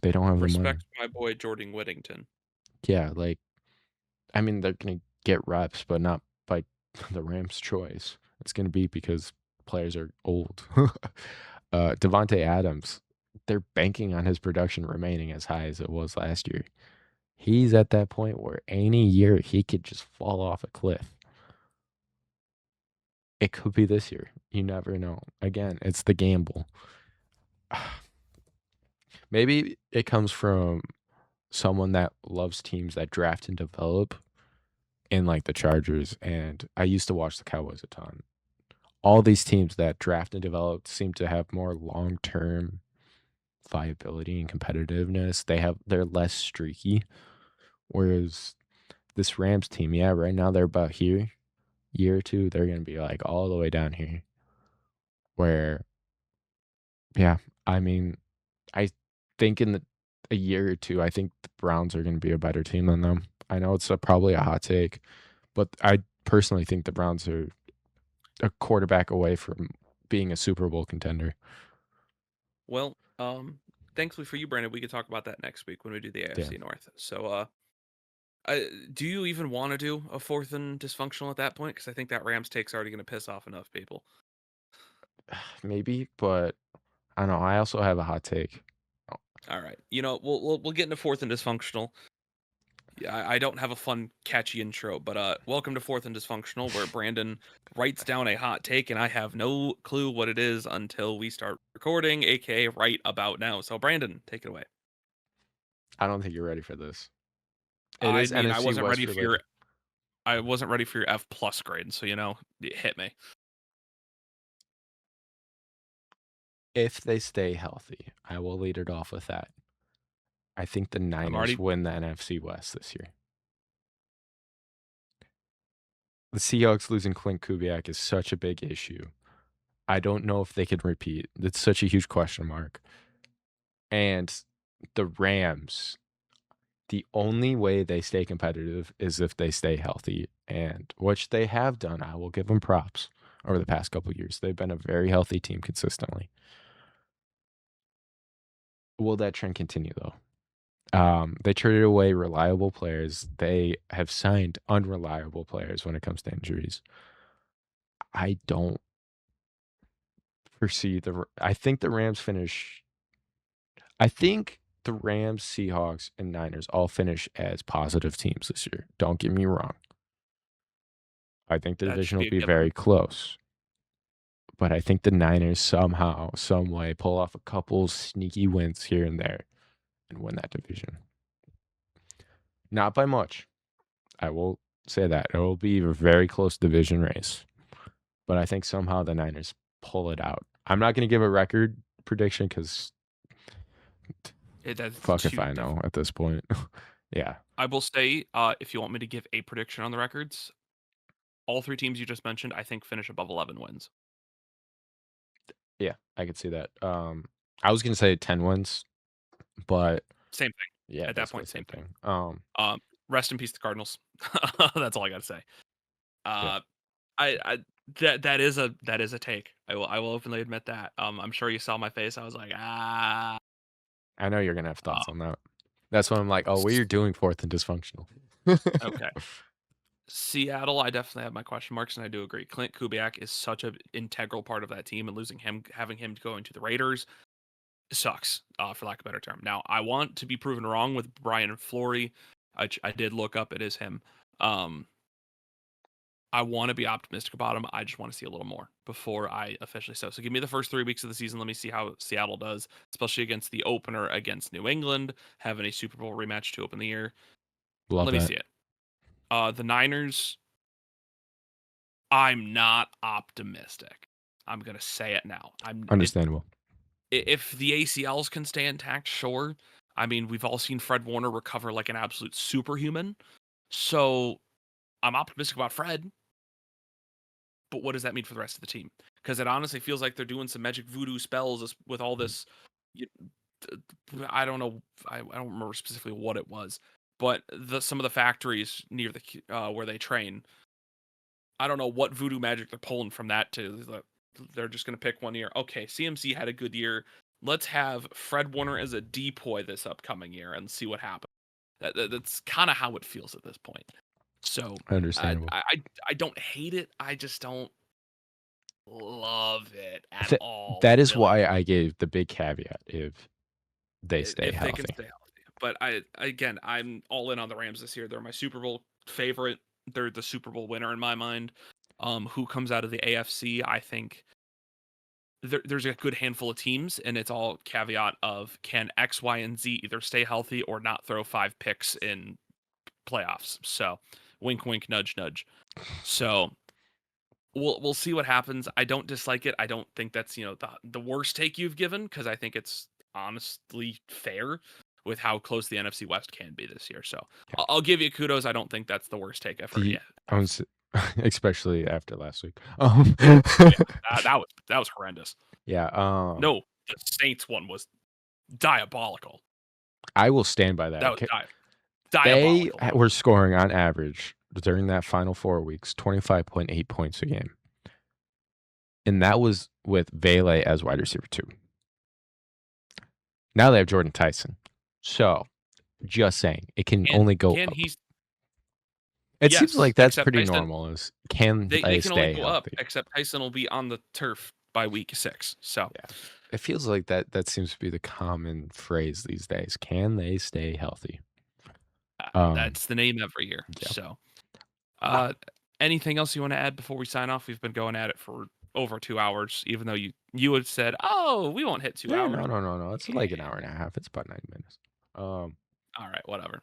They don't have the money. Respect my boy Jordan Whittington. Yeah, like, I mean, they're going to get reps, but not by the Rams' choice. It's going to be because players are old. Devontae Adams, they're banking on his production remaining as high as it was last year. He's at that point where any year he could just fall off a cliff. It could be this year. You never know. Again, it's the gamble. Maybe it comes from someone that loves teams that draft and develop in like the Chargers. And I used to watch the Cowboys a ton. All these teams that draft and develop seem to have more long term viability and competitiveness. They're less streaky. Whereas this Rams team, yeah, right now they're about here. Year or two, they're gonna be like all the way down here. Where yeah, I mean, I think in a year or two, I think the Browns are gonna be a better team than them. I know it's probably a hot take, but I personally think the Browns are a quarterback away from being a Super Bowl contender. Well, thankfully for you, Brandon, we could talk about that next week when we do the Yeah. AFC North. So, do you even want to do a fourth and dysfunctional at that point? Because I think that Rams take's already going to piss off enough people. Maybe, but I don't know. I also have a hot take. All right, we'll get into fourth and dysfunctional. Yeah, I don't have a fun, catchy intro, but welcome to fourth and dysfunctional, where Brandon writes down a hot take, and I have no clue what it is until we start recording, aka right about now. So, Brandon, take it away. I don't think you're ready for this. It I is mean, NFC West related. I wasn't ready for your F plus grade, so it hit me. If they stay healthy, I will lead it off with that. I think the I'm Niners already win the NFC West this year. The Seahawks losing Clint Kubiak is such a big issue. I don't know if they can repeat. It's such a huge question mark. And the Rams, the only way they stay competitive is if they stay healthy, and which they have done. I will give them props over the past couple of years. They've been a very healthy team consistently. Will that trend continue though? They traded away reliable players. They have signed unreliable players when it comes to injuries. I don't foresee I think the Rams finish. I think the Rams, Seahawks, and Niners all finish as positive teams this year. Don't get me wrong. I think the that division should will be a be very given. close. But I think the Niners somehow, some way, pull off a couple sneaky wins here and there and win that division. Not by much. I will say that. It will be a very close division race. But I think somehow the Niners pull it out. I'm not going to give a record prediction because That's fuck if too I tough. know at this point. Yeah. I will say, if you want me to give a prediction on the records, all three teams you just mentioned, I think finish above 11 wins. Yeah, I could see that. I was going to say 10 wins, but Same thing. yeah, At that basically point, the same same thing. thing. Rest in peace, the Cardinals. That's all I got to say. Yeah. Uh, I that is a take. I will openly admit that. I'm sure you saw my face. I was like, ah. I know you're going to have thoughts Um, on that. That's when I'm like, oh, what are you doing fourth and dysfunctional? okay. Seattle, I definitely have my question marks, and I do agree. Clint Kubiak is such an integral part of that team, and losing him, having him going to the Raiders, sucks, for lack of a better term. Now, I want to be proven wrong with Brian Flory. I did look up; it is him. Um, I want to be optimistic about him. I just want to see a little more before I officially so. So give me the first 3 weeks of the season. Let me see how Seattle does, especially against the opener against New England, having a Super Bowl rematch to open the year. Love Let me that. see it. The Niners, I'm not optimistic. I'm gonna say it now. Understandable. If the ACLs can stay intact, sure. I mean, we've all seen Fred Warner recover like an absolute superhuman. So I'm optimistic about Fred, but what does that mean for the rest of the team? Because it honestly feels like they're doing some magic voodoo spells with all this. you- I don't know. I don't remember specifically what it was, but some of the factories near where they train. I don't know what voodoo magic they're pulling from that to. They're just going to pick one year. Okay, CMC had a good year. Let's have Fred Warner as a decoy this upcoming year and see what happens. That's kind of how it feels at this point. So Understandable. I don't hate it. I just don't love it at Th all, that is really. why I gave the big caveat if they stay If they can healthy. stay healthy. but I'm all in on the Rams this year. They're my Super Bowl favorite. They're the Super Bowl winner in my mind. Who comes out of the AFC? I think there's a good handful of teams, and it's all caveat of can X, Y, and Z either stay healthy or not throw 5 picks in playoffs. So, wink, wink, nudge, nudge. So we'll see what happens. I don't dislike it. I don't think that's the worst take you've given, because I think it's honestly fair with how close the NFC West can be this year. So Yeah. I'll give you kudos. I don't think that's the worst take ever. The Yeah, especially after last week. that was horrendous. Yeah. No, the Saints one was diabolical. I will stand by that. That was They diabolical. were scoring on average during that final 4 weeks 25.8 points a game. And that was with Vele as wide receiver 2. Now they have Jordan Tyson. So, just saying, it can only go up. It seems like that's pretty Tyson, normal. Can they they can stay only go healthy? up, except Tyson will be on the turf by week 6. So yeah, it feels like that seems to be the common phrase these days. Can they stay healthy? That's the name every year. Yeah. So, anything else you want to add before we sign off? We've been going at it for over 2 hours, even though you had said, "Oh, we won't hit 2 hours." No. It's like an hour and a half. It's about 90 minutes. All right, whatever.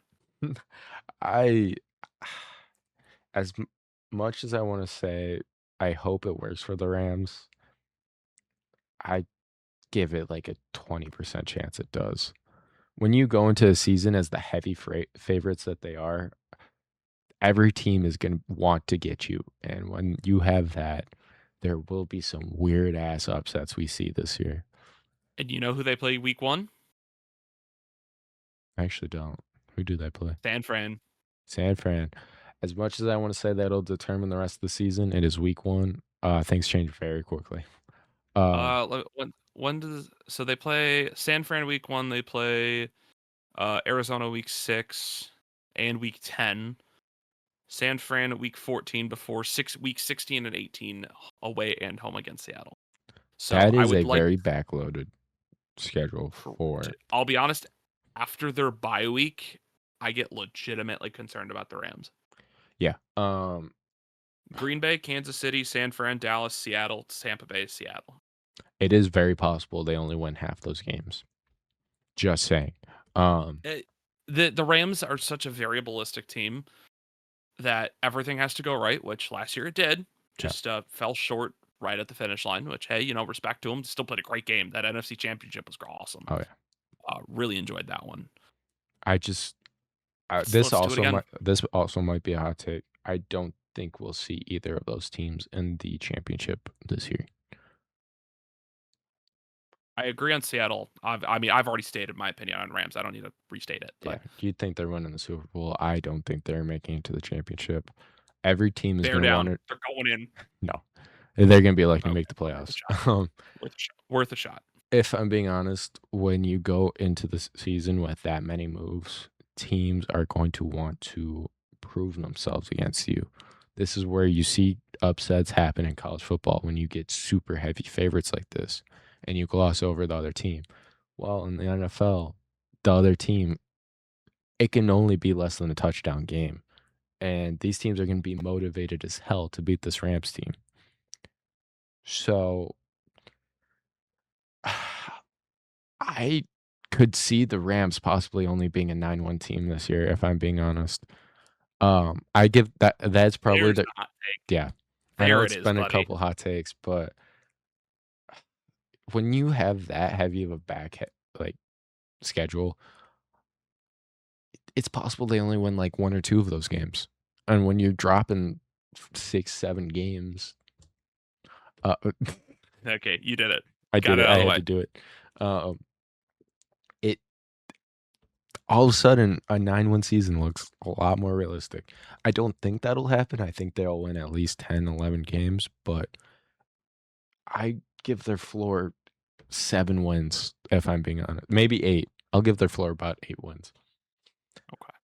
As much as I want to say, I hope it works for the Rams. I give it like a 20% chance it does. When you go into a season as the heavy favorites that they are, every team is going to want to get you. And when you have that, there will be some weird ass upsets we see this year. And you know who they play week 1? I actually don't. Who do they play? San Fran. San Fran. As much as I want to say that'll determine the rest of the season, it is week 1. Things change very quickly. So they play San Fran week 1. They play Arizona week 6 and week 10. San Fran week 14 before week 16 and 18 away and home against Seattle. So that is a very backloaded schedule for. I'll be honest, after their bye week, I get legitimately concerned about the Rams. Yeah. Green Bay, Kansas City, San Fran, Dallas, Seattle, Tampa Bay, Seattle. It is very possible they only win half those games. Just saying. The Rams are such a variabilistic team that everything has to go right, which last year it did. Just fell short right at the finish line, which, hey, respect to them. Still played a great game. That NFC Championship was awesome. Oh, yeah. Really enjoyed that one. This also might be a hot take. I don't think we'll see either of those teams in the championship this year. I agree on Seattle. I've already stated my opinion on Rams. I don't need to restate it. But. Yeah, you think they're winning the Super Bowl? I don't think they're making it to the championship. Every team is going to want it. They're going in. No, they're going to be lucky to make the playoffs. Worth a shot. If I'm being honest, when you go into the season with that many moves, teams are going to want to prove themselves against you. This is where you see upsets happen in college football when you get super heavy favorites like this and you gloss over the other team. Well, in the NFL, the other team, it can only be less than a touchdown game. And these teams are going to be motivated as hell to beat this Rams team. So I could see the Rams possibly only being a 9-1 team this year, if I'm being honest. I give that's probably the hot take. Yeah. I know it's been a couple hot takes, but when you have that heavy of a schedule, it's possible they only win like 1 or 2 of those games. And when you're dropping 6-7 games, okay, you did it. I did it. I had to do it. All of a sudden, a 9-1 season looks a lot more realistic. I don't think that'll happen. I think they'll win at least 10, 11 games, but I give their floor 7 wins, if I'm being honest. Maybe 8. I'll give their floor about 8 wins. Okay.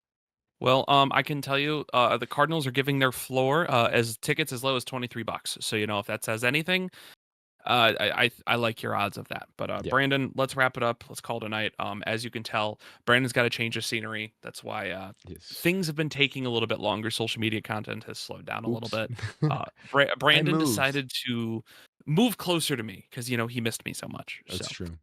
Well, I can tell you, the Cardinals are giving their floor as tickets as low as $23. So, if that says anything, I like your odds of that. But Yeah. Brandon, let's wrap it up. Let's call it a night. As you can tell, Brandon's got to change of scenery. That's why Yes. things have been taking a little bit longer. Social media content has slowed down a little Oops. bit. I Brandon moved. decided to move closer to me because he missed me so much. That's So true.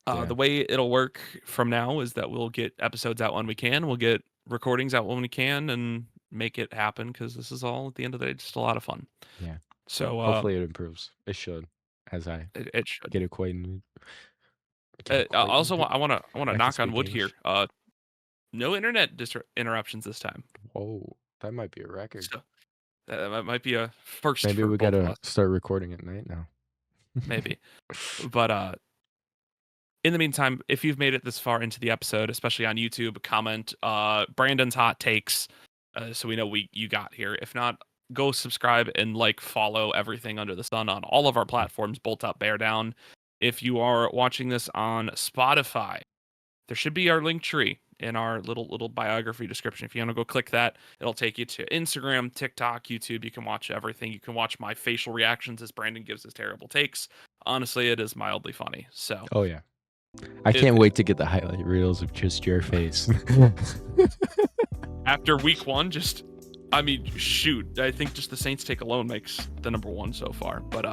Yeah. the way it'll work from now is that we'll get episodes out when we can. We'll get recordings out when we can, and make it happen because this is all at the end of the day just a lot of fun. Yeah. So Hopefully it improves. It should, as I it should. get acquainted. Get I also acquainted. I want to I can knock on speak wood here. English. No internet interruptions this time. Whoa, that might be a record. So that might be a first Maybe for we both of gotta us, start recording at night now. maybe. But in the meantime, if you've made it this far into the episode, especially on YouTube, comment Brandon's hot takes, so we know you got here. If not, go subscribe and follow everything under the sun on all of our platforms. Bolt up, bear down. If you are watching this on Spotify, there should be our link tree in our little biography description. If you want to go click that, it'll take you to Instagram, TikTok, YouTube. You can watch everything. You can watch my facial reactions as Brandon gives his terrible takes. Honestly, it is mildly funny. So Oh yeah. I it, can't wait to get the highlight reels of just your face. after week one, shoot, I think just the Saints take alone makes the number one so far. But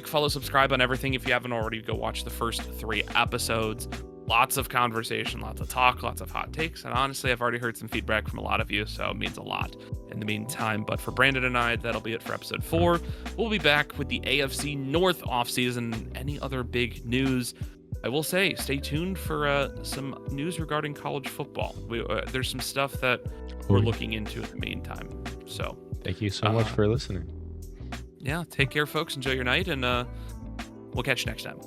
follow, subscribe on everything if you haven't already. Go watch the first 3 episodes. Lots of conversation, lots of talk, lots of hot takes. And honestly, I've already heard some feedback from a lot of you, so it means a lot in the meantime. But for Brandon and I, that'll be it for episode 4. We'll be back with the AFC North offseason. Any other big news? I will say, stay tuned for some news regarding college football. There's some stuff that we're looking into in the meantime. So thank you so much for listening. Yeah, take care, folks. Enjoy your night, and we'll catch you next time.